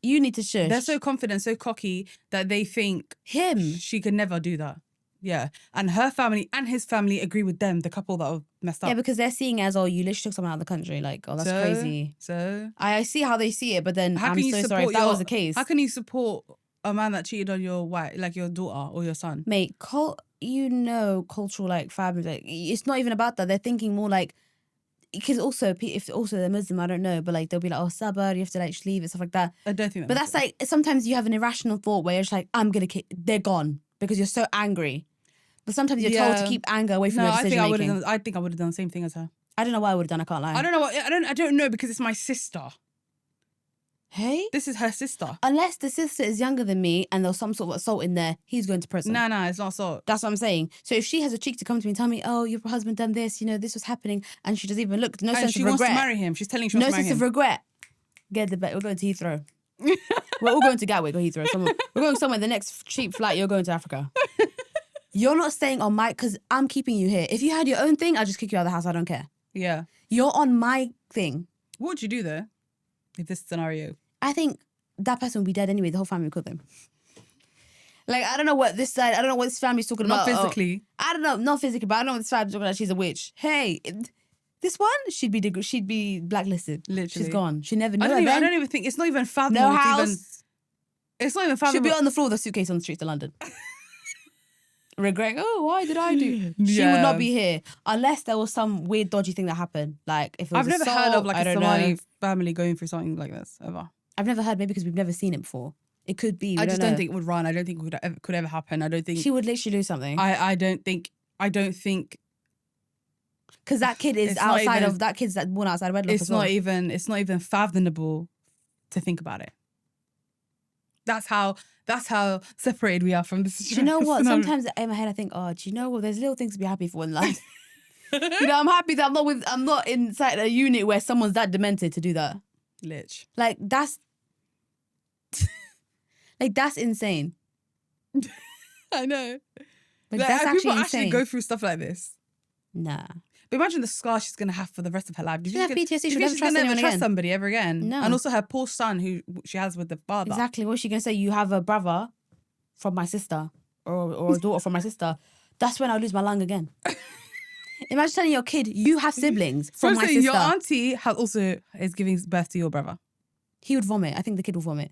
you need to shush. They're so confident, so cocky that they think she could never do that. Yeah. And her family and his family agree with them, the couple that are messed up. Yeah, because they're seeing as, oh, you literally took someone out of the country. Like, oh, that's crazy. So? I see how they see it, but then I'm so sorry if that was the case. How can you support a man that cheated on your wife, like your daughter or your son? Mate, cultural, like, family, like, it's not even about that. They're thinking more like, because if they're Muslim, I don't know, but like they'll be like, oh, sabr, you have to like just leave it, stuff like that. I don't think that. But that's like, sometimes you have an irrational thought where you're just like, they're gone because you're so angry. But sometimes you're told to keep anger away from your decision making. I think I would have done the same thing as her. I don't know what I would have done. I can't lie. I don't know what. I don't know because it's my sister. Hey, this is her sister. Unless the sister is younger than me and there's some sort of assault in there, he's going to prison. No, it's not assault. That's what I'm saying. So if she has a cheek to come to me and tell me, oh, your husband done this, this was happening, and she doesn't even look, no sense of regret. And she wants to marry him. She's telling she wants to marry him. No sense of regret. Get the bet. We're going to Heathrow. We're all going to Gatwick or Heathrow. We're going somewhere. The next cheap flight, you're going to Africa. You're not staying on my, because I'm keeping you here. If you had your own thing, I'll just kick you out of the house. I don't care. Yeah. You're on my thing. What would you do though, if this scenario? I think that person would be dead anyway. The whole family would kill them. Like, I don't know what this family's talking about. Not physically. I don't know, not physically, but I don't know what this family's talking about. She's a witch. Hey, this one, she'd be blacklisted. Literally. She's gone. She never knew. I don't even think, it's not even fathomable. No house. It's not even fathomable. She'd be on the floor with a suitcase on the streets of London. Regretting, oh, why did I do? She would not be here unless there was some weird, dodgy thing that happened. Like, if it was I've never heard of like a Somali family going through something like this ever. I've never heard, maybe because we've never seen it before. It could be. I just don't think it would run. I don't think it could ever happen. I don't think she would literally do something. I don't think. Because that kid is that kid's born outside of wedlock. It's not even fathomable to think about it. That's how separated we are from this. Do you know what? Sometimes in my head I think, oh, do you know what? There's little things to be happy for in life. I'm happy that I'm not inside a unit where someone's that demented to do that. Lich. Like that's insane. I know. Like, that's actually people insane. Actually go through stuff like this. Nah. But imagine the scar she's going to have for the rest of her life. She'll have PTSD. She'll never trust somebody ever again. No. And also her poor son who she has with the father. Exactly. What's she going to say? You have a brother from my sister or a daughter from my sister. That's when I'll lose my lung again. Imagine telling your kid, you have siblings from my sister. Your auntie is giving birth to your brother. He would vomit. I think the kid will vomit.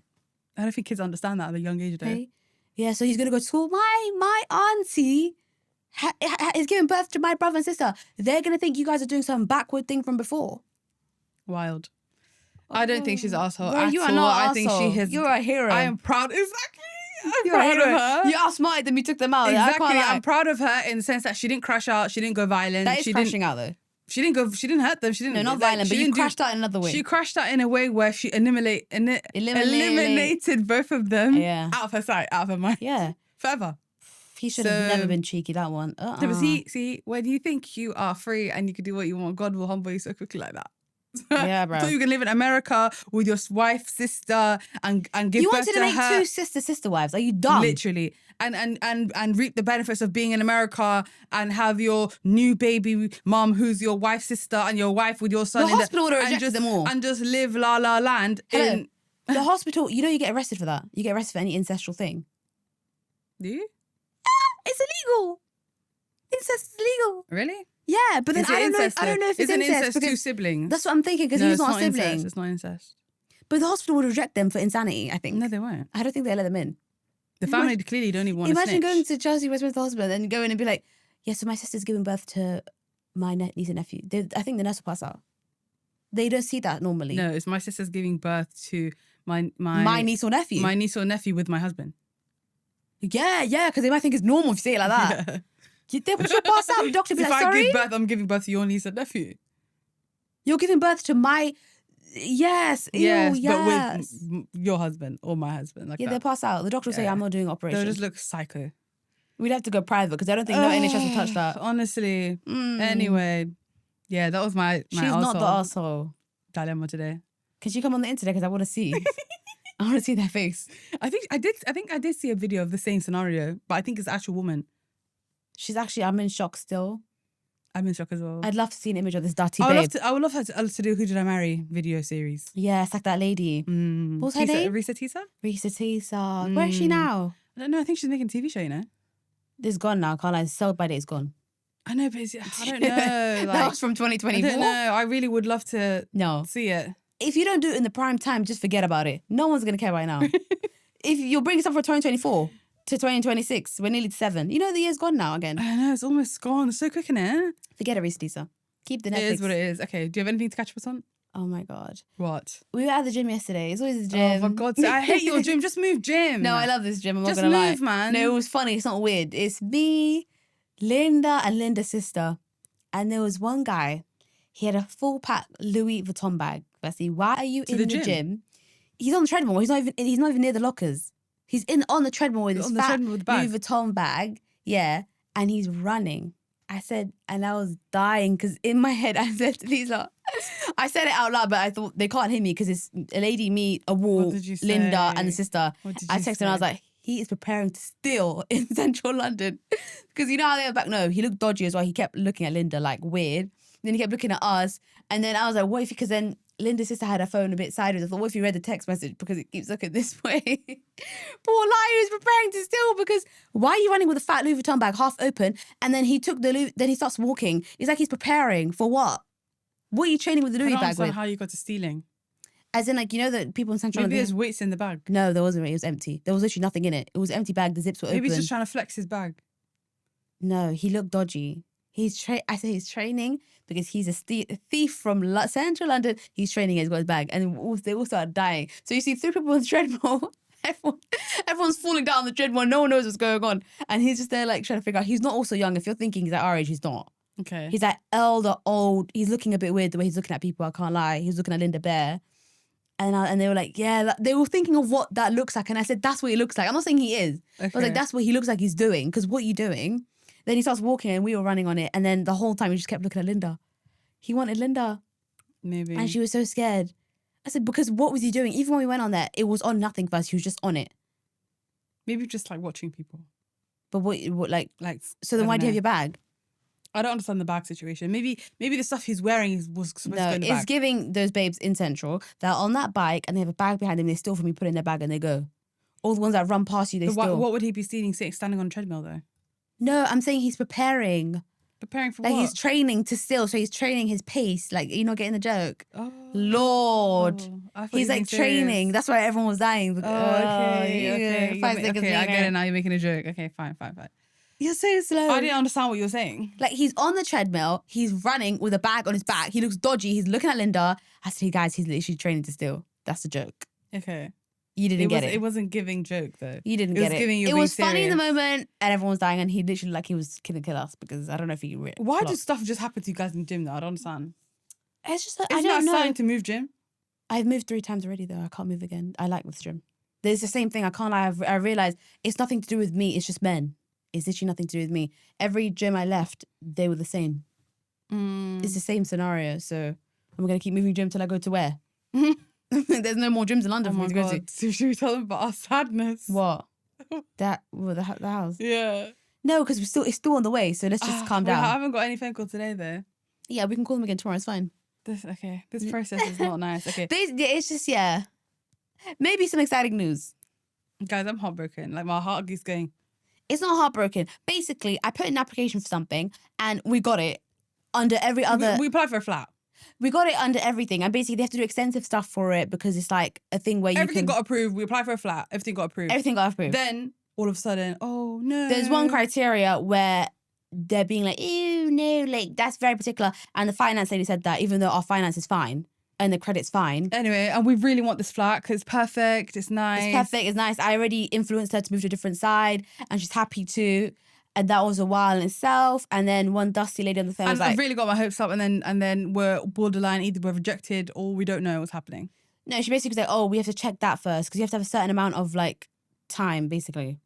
I don't think kids understand that at a young age, though. Hey, Yeah, so he's going to go to school. My auntie is giving birth to my brother and sister. They're going to think you guys are doing some backward thing from before. Wild. I don't think she's an asshole Bro, at you are all. not I an think asshole. she has. You're a hero. I am proud. Exactly. I'm You're a proud of hero. her. You outsmarted them. You took them out. Exactly. I can't lie. I'm proud of her in the sense that she didn't crash out. She didn't go violent. That is she crashing didn't, out though. She didn't go. She didn't hurt them. She didn't. No, not like, violent, she but you didn't crashed out in another way. She crashed out in a way where she eliminated both of them out of her sight, out of her mind. Yeah. Forever. He should have never been cheeky, that one. No, but see, when you think you are free and you can do what you want, God will humble you so quickly like that. Yeah, bro. So you can live in America with your wife, sister, and give birth to her. You wanted to make two sister wives. Are you dumb? Literally. And reap the benefits of being in America and have your new baby mom who's your wife's sister and your wife with your son. The hospital would have rejected them all. And just live la la land. The hospital, you get arrested for that. You get arrested for any ancestral thing. Do you? It's illegal. Incest is illegal. Really? Yeah, but then I don't know if it's incest two siblings? That's what I'm thinking, because he's not a sibling. Incest. It's not incest. But the hospital would reject them for insanity, I think. No, they won't. I don't think they let them in. The family clearly don't even want to Imagine snitch. going to Chelsea Westminster Hospital and going and be like, yeah, so my sister's giving birth to my niece and nephew. I think the nurse will pass out. They don't see that normally. No, it's my sister's giving birth to my niece or nephew. My niece or nephew with my husband. Yeah, because they might think it's normal if you say it like that. Yeah. She'll pass out. The doctor will be like, sorry? If I give birth, I'm giving birth to your niece and nephew. You're giving birth to my... Yes. Yes, but with your husband or my husband. Like they'll pass out. The doctor will say, I'm not doing operation. They'll just look psycho. We'd have to go private because I don't think no NHS will touch that. Honestly. Anyway. Yeah, that was my She's not the arsehole. Dilemma today. Can she come on the internet? Because I want to see. I want to see their face. I think I did see a video of the same scenario, but I think it's the actual woman. She's actually, I'm in shock still. I'm in shock as well. I'd love to see an image of this dirty babe. I would love her to do Who Did I Marry video series. Yeah, it's like that lady. What's her name? Risa Tisa? Risa Tisa. Where is she now? I don't know. I think she's making a TV show, you know? It's gone now, can't lie. Sell by date is gone. I know, but I don't know. That was from 2024. I don't know. I really would love to see it. If you don't do it in the prime time, just forget about it. No one's going to care right now. If you're bringing stuff for 2024 to 2026, we're nearly to 7. You know the year's gone now again. I know, it's almost gone. It's so quick, isn't it? Forget it, Risa. Keep the Netflix. It is what it is. Okay, do you have anything to catch up on? Oh my God. What? We were at the gym yesterday. It's always the gym. Oh, for God's sake. I hate your gym. Just move gym. No, I love this gym. I'm not just going to lie. Just move, man. No, it was funny. It's not weird. It's me, Linda, and Linda's sister. And there was one guy. He had a full pack Louis Vuitton bag. Firstly, why are you in the gym? He's on the treadmill. He's not even near the lockers. He's on the treadmill with his fat Louis Vuitton bag. Yeah. And he's running. I said, and I was dying because in my head I said to these lot, I said it out loud, but I thought they can't hear me because it's a lady, me, a wall, Linda, and the sister. I texted him and I was like, he is preparing to steal in central London. Because you know how they were back? No, he looked dodgy as well. He kept looking at Linda like weird. Then he kept looking at us. And then I was like, what if, because then Linda's sister had her phone a bit sideways. I thought, what if you read the text message because it keeps looking this way? Poor liar is preparing to steal because why are you running with a fat Louis Vuitton bag half open? And then he took then he starts walking. It's like he's preparing for what? What are you training with the Louis bag with? I don't understand how you got to stealing. As in, like, you know that people in Central London... Maybe there's weights in the bag. No, there wasn't. It was empty. There was literally nothing in it. It was an empty bag. The zips were open. Maybe he's just trying to flex his bag. No, he looked dodgy. I said he's training because he's a thief from Central London. He's training. He's got his bag. And they all started dying. So you see 3 people on the treadmill. Everyone's falling down the treadmill. No one knows what's going on. And he's just there like trying to figure out. He's not also young. If you're thinking he's at our age, he's not. Okay. He's like elder, old. He's looking a bit weird the way he's looking at people. I can't lie. He was looking at Linda Bear. And they were like, yeah, they were thinking of what that looks like. And I said, that's what he looks like. I'm not saying he is. Okay. I was like, that's what he looks like he's doing. Because what are you doing? Then he starts walking and we were running on it. And then the whole time he just kept looking at Linda. He wanted Linda. Maybe. And she was so scared. I said, because what was he doing? Even when we went on there, it was on nothing first. He was just on it. Maybe just like watching people. But what so then why do you have your bag? I don't understand the bag situation. Maybe the stuff he's wearing was supposed to go in the bag. No, it's giving those babes in Central that are on that bike and they have a bag behind them. They steal from you, put it in their bag and they go. All the ones that run past you, they steal. What would he be stealing, standing on a treadmill though? No, I'm saying he's preparing. Preparing for like what? he's training to still, so he's training his pace. Like, you're not getting the joke. Oh, Lord. I thought He's you were like being serious. training. That's why everyone was dying. Okay. 5 seconds Okay, I get later. it now. You're making a joke. Okay, fine. You're so slow. I didn't understand what you were saying. Like, he's on the treadmill. He's running with a bag on his back. He looks dodgy. He's looking at Linda. I said, guys, he's literally training to steal. That's the joke. Okay. You didn't get it. It wasn't giving joke though. You didn't get it. Giving you it was being funny in the serious. moment, and everyone was dying, and he literally like he was gonna kill us because I don't know if he. Why does stuff just happen to you guys in the gym though? I don't understand. It's just Isn't I don't that know. starting to move, Jim? I've moved 3 times already though. I can't move again. I like this gym. There's the same thing. I can't lie. I realized it's nothing to do with me. It's just men. It's literally nothing to do with me. Every gym I left, they were the same. It's the same scenario. So I'm gonna keep moving gym till I go to where? There's no more gyms in London for me to go to. So should we tell them about our sadness? What? The house? Yeah. No, because it's still on the way. So let's just calm down. I haven't got any phone call today though. Yeah, we can call them again tomorrow. It's fine. This process is not nice. Okay. It's just, maybe some exciting news. Guys, I'm heartbroken. Like my heart is going. It's not heartbroken. Basically, I put in an application for something and we got it under every other. We applied for a flat. We got it under everything. And basically, they have to do extensive stuff for it because it's like a thing where Everything got approved. We applied for a flat. Everything got approved. Everything got approved. Then, all of a sudden, oh no. There's one criteria where they're being like, ew, no, like that's very particular. And the finance lady said that even though our finance is fine and the credit's fine. Anyway, and we really want this flat because it's perfect. It's nice. It's perfect. It's nice. I already influenced her to move to a different side and she's happy to. And that was a while in itself. And then one dusty lady on the phone was like... I've really got my hopes up and then we're borderline. Either we're rejected or we don't know what's happening. No, she basically was like, oh, we have to check that first because you have to have a certain amount of like time basically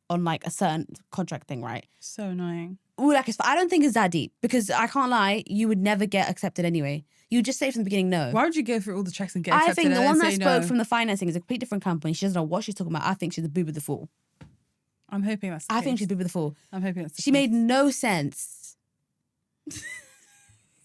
on like a certain contract thing, right? So annoying. Ooh, like I don't think it's that deep because I can't lie, you would never get accepted anyway. You just say from the beginning no. Why would you go through all the checks and get accepted? I think the and one then that say spoke no? from the financing is a complete different company. She doesn't know what she's talking about. I think she's a boob with the fool. I'm hoping that's the I case. think she's a boob with the fool. I'm hoping that's the She case. made no sense.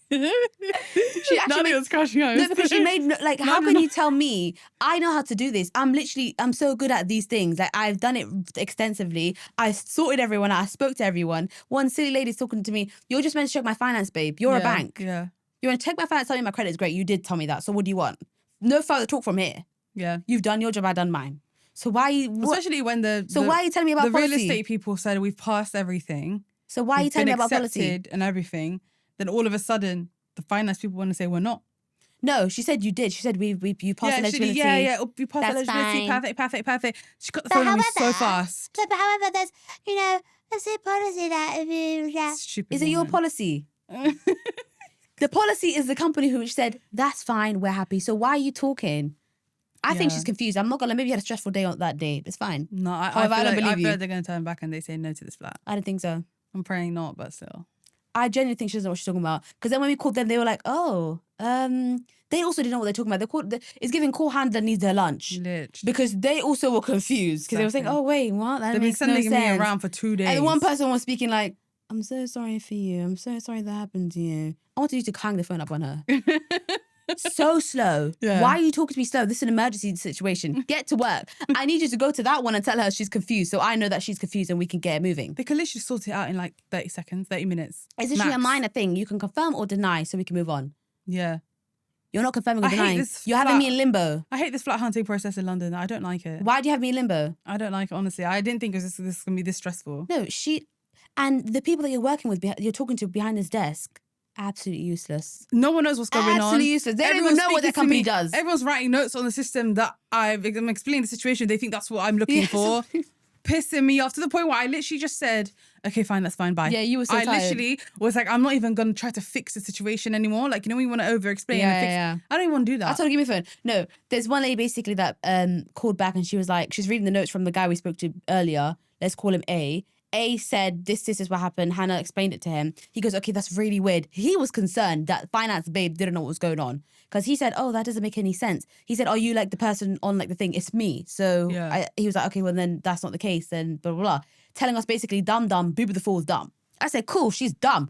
She actually Nanny was crashing out. No, because she made like, how can you tell me? I know how to do this. I'm so good at these things. Like I've done it extensively. I sorted everyone out. I spoke to everyone. One silly lady's talking to me. You're just meant to check my finance, babe. You're a bank. Yeah. You want to check my finance? Tell me my credit is great. You did tell me that. So what do you want? No further talk from here. Yeah. You've done your job. I've done mine. So why? Especially when why are you telling me about the policy? real estate people said we've passed everything. So why are you telling me about policy? Accepted and everything. Then all of a sudden, the finance people want to say we're not. No, she said you did. She said you passed eligibility. Yeah. We passed That's eligibility. fine. Perfect. She got the phone on me so fast. But however, there's, there's a policy that... Stupid. Is it your woman. policy? The policy is the company who said, that's fine, we're happy. So why are you talking? I think she's confused. I'm not going to, maybe you had a stressful day on that day. It's fine. No, I don't believe feel you. like they're going to turn back and they say no to this flat. I don't think so. I'm praying not, but still. I genuinely think she doesn't know what she's talking about. Because then when we called them, they were like, oh, they also didn't know what they're talking about. It's giving call hand that needs their lunch. Literally. Because they also were confused. Because they were saying, oh, wait, what? That They've been makes no sending me sense. around for 2 days. And one person was speaking like, I'm so sorry for you. I'm so sorry that happened to you. I wanted you to hang the phone up on her. So slow. Yeah. Why are you talking to me slow? This is an emergency situation. Get to work. I need you to go to that one and tell her she's confused so I know that she's confused and we can get it moving. They could literally sort it out in like 30 seconds, 30 minutes. It's literally a max. minor thing. You can confirm or deny so we can move on. Yeah. You're not confirming or I hate denying. this You're having flat- me in limbo. I hate this flat hunting process in London. I don't like it. Why do you have me in limbo? I don't like it, honestly. I didn't think this was going to be this stressful. No, and the people that you're working with, you're talking to behind this desk, absolutely useless. No one knows what's going on. Absolutely useless. They don't even Everyone's know what their speaking to company me. does. Everyone's writing notes on the system that I'm explaining the situation. They think that's what I'm looking Yeah, for. Pissing me off to the point where I literally just said, okay, fine, that's fine, bye. Yeah, you were so I tired. literally was like, I'm not even going to try to fix the situation anymore. Like, when you want to over-explain and fix. Yeah. I don't even want to do that. I told her, give me a phone. No, there's one lady basically that called back and she was like, she's reading the notes from the guy we spoke to earlier. Let's call him A. A said, this is what happened. Hannah explained it to him. He goes, okay, that's really weird. He was concerned that finance babe didn't know what was going on. Because he said, oh, that doesn't make any sense. He said, are you like the person on like the thing? It's me. So he was like, okay, well then that's not the case. Then blah, blah, blah. Telling us basically dumb, boob of the fool is dumb. I said, cool, she's dumb.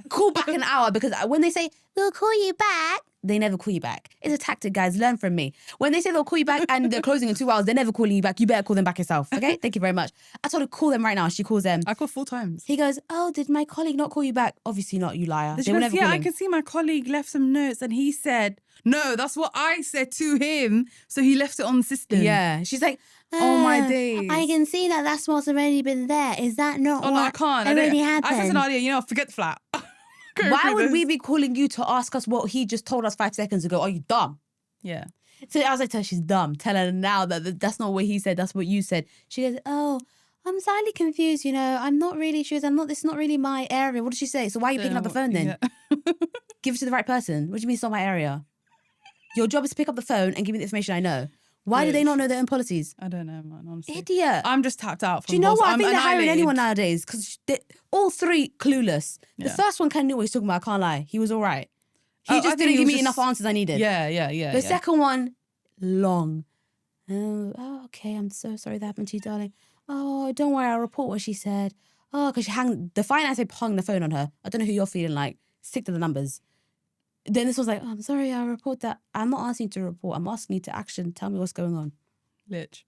Call back an hour, because when they say, we'll call you back, they never call you back. It's a tactic, guys. Learn from me. When they say they'll call you back and they're closing in 2 hours, they're never calling you back. You better call them back yourself, okay? Thank you very much. I told her, call them right now. She calls them. I called 4 times. He goes, oh, did my colleague not call you back? Obviously not, you liar. She goes, yeah, I can see my colleague left some notes and he said, no, that's what I said to him. So he left it on the system. Yeah. She's like, oh my days. I can see that that's what's already been there. Is that not Oh, what no, I can't. already happened? I said to Nadia, forget the flat. why would we be calling you to ask us what he just told us 5 seconds ago? Are you dumb? Yeah. So I was like to her, she's dumb. Tell her now that that's not what he said. That's what you said. She goes, oh, I'm slightly confused. I'm not really sure. This is not really my area. What did she say? So why are you picking up the phone then? Yeah. Give it to the right person. What do you mean it's not my area? Your job is to pick up the phone and give me the information I know. Why do they not know their own policies? I don't know, man, honestly. Idiot. I'm just tapped out. Do you know what? I think they're hiring annihilated. anyone nowadays because all 3 clueless. The Yeah. first one kind of knew what he was talking about. I can't lie. He was all right. He I just think didn't he give was me enough answers I needed. Yeah. The second one, long. Oh, okay. I'm so sorry that happened to you, darling. Oh, don't worry. I'll report what she said. Oh, because the finance they hung the phone on her. I don't know who you're feeling like. Stick to the numbers. Then this was like, oh, I'm sorry. I'll report that. I'm not asking you to report. I'm asking you to action. Tell me what's going on. Lich.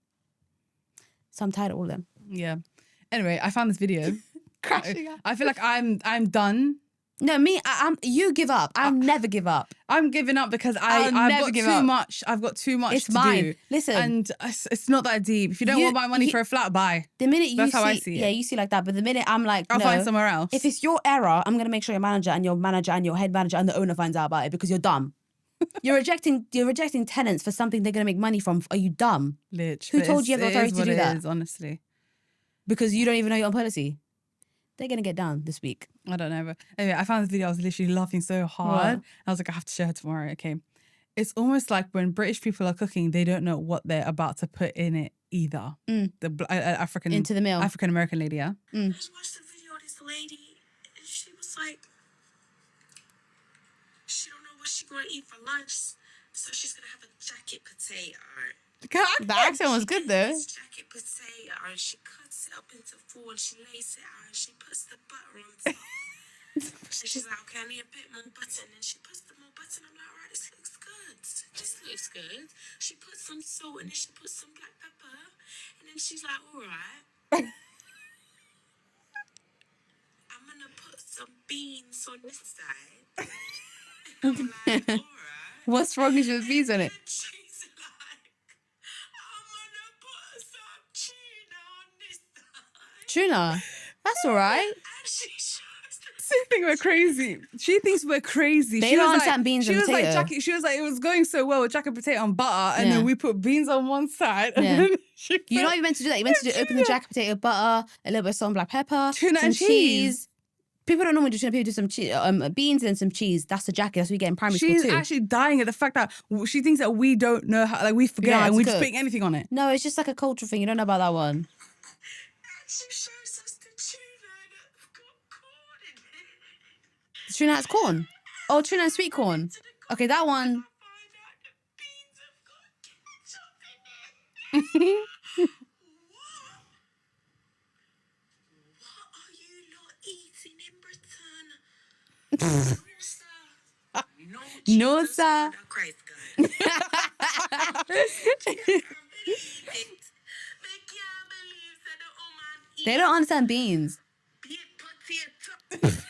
So I'm tired of all of them. Yeah. Anyway, I found this video. Crashing out. I feel like I'm done. No, me, you give up. I'll never give up. I'm giving up because I'll I've never got give too up. much. I've got too much It's to mine. do. Listen. And it's not that deep. If you don't want my money for a flat, buy. The minute you That's see, how I see it. yeah, you see like that. But the minute I'm like, I'll no, find somewhere else. if it's your error, I'm gonna make sure your manager and your head manager and the owner finds out about it because you're dumb. You're rejecting tenants for something they're gonna make money from. Are you dumb? Lich. Who But told you you have the it is authority to what do it that? is, honestly. Because you don't even know your own policy. They're gonna get down this week. I don't know. But anyway, I found this video. I was literally laughing so hard. What? I was like, I have to share it tomorrow. Okay. It's almost like when British people are cooking, they don't know what they're about to put in it either. The African Into the meal. African American lady, yeah. I just watched the video of this lady, and she was like, she don't know what she gonna eat for lunch, so she's gonna have a jacket potato. The accent was good though. This jacket potato, and she cuts it up into 4, and she lays it out, and she puts the butter on top. And she's like, okay, I need a bit more butter, and then she puts the more butter, and I'm like, all right, this looks good. This looks good. She puts some salt, and then she puts some black pepper, and then she's like, all right. I'm gonna put some beans on this side. I'm like, all right. What's wrong with your beans on it? She's like, I'm gonna put some tuna on this side. Tuna. That's all right. And she shows She think we're crazy. She thinks we're crazy. They She don't was understand like, beans she and was like, potato. she was like, it was going so well with jacket potato and butter, and Yeah. then we put beans on one side, and Yeah. then she put You're not even meant to do that. You're meant to open the tuna. jacket potato, butter, a little bit of salt and black pepper, Tuna some and cheese. People don't normally do tuna. People do some beans and some cheese. That's the jacket. That's what you get in primary She's school too. actually dying at the fact that she thinks that we don't know how, like we forget Yeah, and it's we just good. put anything on it. No, it's just like a cultural thing. You don't know about that one. and she shows us the tuna that's got corn in it. Tuna has corn. Oh, tuna and sweet corn. Okay, that one. I find out the beans have got ketchup in it. What are you lot eating in Britain? No, Jesus, sir. God, Christ, God. They can't believe that the woman They don't understand beans. baked potato.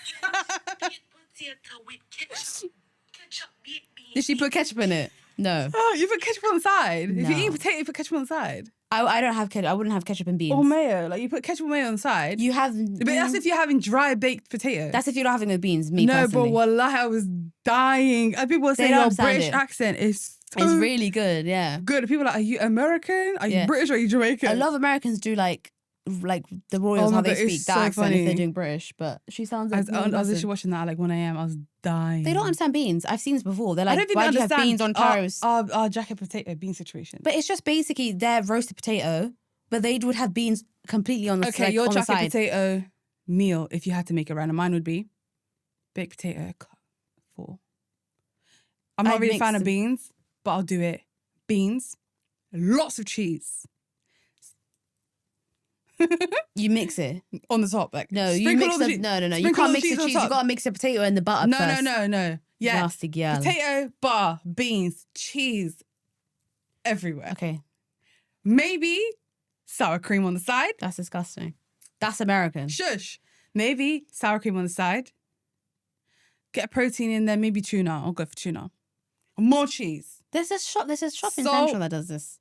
Baked potato with ketchup. Ketchup baked beans. Did she put ketchup in it? No. Oh, you put ketchup on the side. If you No. eat potato, you put ketchup on the side. I don't have ketchup. I wouldn't have ketchup and beans. Or mayo. Like you put ketchup and mayo on the side. You have. But that's if you're having dry baked potato. That's if you're not having the beans. Me no, but personally. wallahi, I was dying. And people were saying don't your understand British it. accent is so It's really good. Yeah. good. People are like, are you American? Are you Yeah. British or are you Jamaican? A lot of Americans do like the Royals, Oh my how they God, it's speak that so accent if funny. they're doing British. But she sounds like I was literally watching that at like 1 a.m. I was dying. they don't understand beans. I've seen this before. They're I like, don't think why they do you have understand beans on toast? our jacket potato bean situation. But it's just basically their roasted potato, but they would have beans completely on the Okay, like, your on the jacket side. potato meal, if you had to make it random, mine would be baked potato cut 4. I'm not I'd really a fan mix of beans, but I'll do it. Beans, lots of cheese. You mix it. On the top, like No, you sprinkle mix all the cheese. no. You Sprinkle can't all mix the cheese on cheese. You top. gotta mix the potato and the butter No, first. no. Yeah. Nasty girl. Potato, butter, beans, cheese, everywhere. Okay, Maybe sour cream on the side. that's disgusting. That's American. Shush. Maybe sour cream on the side. Get a protein in there. Maybe tuna. I'll go for tuna. More cheese. There's a shop in Salt. Central that does this.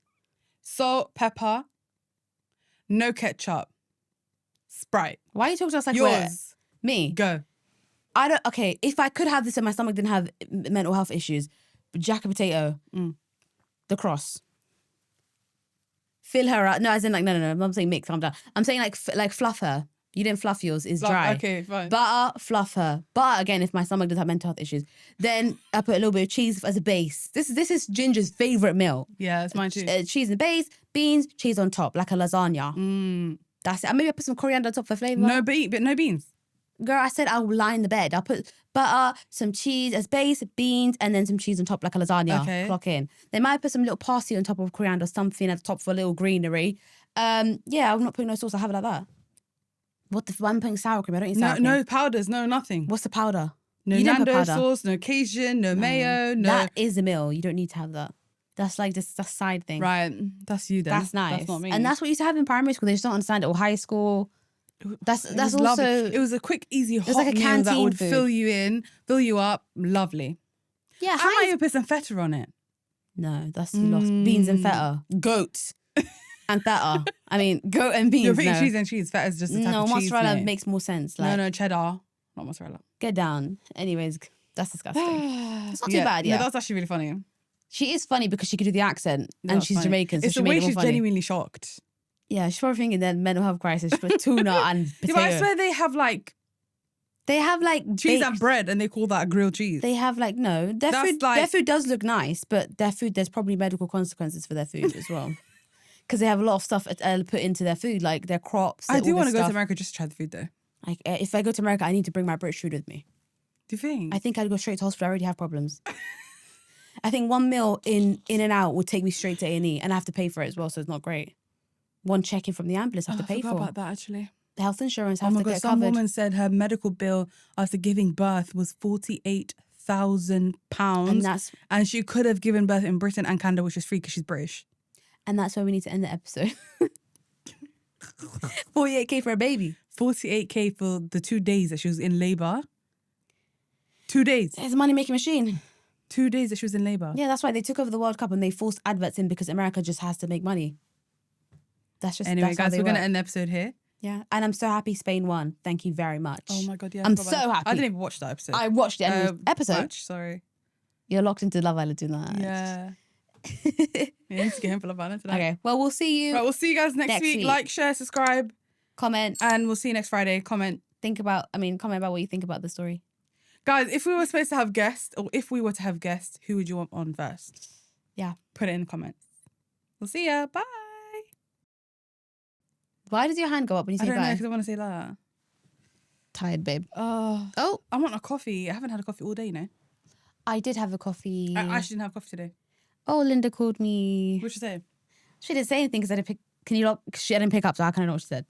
Salt, pepper. No ketchup. Sprite. Why are you talking to us like we're- Yours. me? Go. I don't. Okay, if I could have this and my stomach didn't have mental health issues, jack a potato, the cross. Fill her up. No, as in like no. I'm saying mix. Calm down. I'm saying like fluff her. You didn't fluff yours. It's dry. Okay, fine. Butter, fluff her. Butter again. If my stomach does have mental health issues, then I put a little bit of cheese as a base. This is Ginger's favorite meal. Yeah, it's mine too. Cheese in the base, beans, cheese on top, like a lasagna. That's it. And maybe I put some coriander on top for flavor. But no beans. Girl, I said I'll line the bed. I'll put butter, some cheese as base, beans, and then some cheese on top like a lasagna. Okay. Clock in. They might put some little parsley on top of coriander, something at the top for a little greenery. Yeah, I'm not putting no sauce. I have it like that. What the? I'm putting sour cream. I don't eat sour cream. No powders. No nothing. What's the powder? No You didn't put Nando powder. sauce. No Cajun. No mayo. No. That is a meal. You don't need to have that. That's like just a side thing. Right. That's you then. That's nice. That's not me. And that's what you used to have in primary school. They just don't understand it. Or high school. That's It was also lovely. It was a quick, easy, hot like a meal that canteen would food. fill you in, fill you up. Lovely. yeah. I might even put some feta on it. No, that's you lost beans and feta. Goat and feta. I mean, goat and beans. You're putting no. cheese and cheese. Feta is just a type No, of cheese. mozzarella mate. makes more sense. Like, No, cheddar. Not mozzarella. get down. Anyways, that's disgusting. It's not too bad. No, Yeah, that's actually really funny. she is funny because she could do the accent No, and it's she's funny. Jamaican. So It's she the made way it more she's funny. genuinely shocked. Yeah, she's probably thinking that mental health crisis. She put tuna and Yeah, potato. but I swear they have like They have like cheese baked- and bread, and they call that grilled cheese. They have like no. Their That's food. like- Their food does look nice, but their food there's probably medical consequences for their food as well. Because they have a lot of stuff put into their food, like their crops. I do want to go to America just to try the food though. Like if I go to America, I need to bring my British food with me. Do you think? I think I'd go straight to hospital. I already have problems. I think one meal in and out would take me straight to A&E, and I have to pay for it as well, so it's not great. One check-in from the ambulance I have to pay I forgot for. about that actually. The health insurance Oh has my to god! get Some covered. woman said her medical bill after giving birth was £48,000, and she could have given birth in Britain and Canada, which is free because she's British. And that's why we need to end the episode. 48K for a baby. 48K for the 2 days that she was in labour. 2 days. It's a money-making machine. 2 days that she was in labour. Yeah, that's why they took over the World Cup and they forced adverts in because America just has to make money. That's just Anyway, that's how guys, they we're going to work. end the episode here. Yeah, and I'm so happy Spain won. Thank you very much. Oh my god, yeah. I'm I forgot so about that. happy. I didn't even watch that episode. I watched it. And episode. Match, sorry. You're locked into Love Island tonight. Yeah. Yeah, I need to get him for Love Island tonight. Okay. Well, we'll see you. Right, we'll see you guys next week. week. Like, share, subscribe, Comment. and we'll see you next Friday. Comment. Comment about what you think about the story. Guys, if we were supposed to have guests, or if we were to have guests, who would you want on first? Yeah. Put it in the comments. We'll see ya. Bye. Why does your hand go up when you I say don't know bye? because I want to say that. Tired, babe. Oh, Oh, I want a coffee. I haven't had a coffee all day, you know. I did have a coffee. I actually didn't have coffee today. Oh, Linda called me. What'd you say? She didn't say anything because I didn't pick. Can you lock? She didn't pick up, so I kind of know what she said.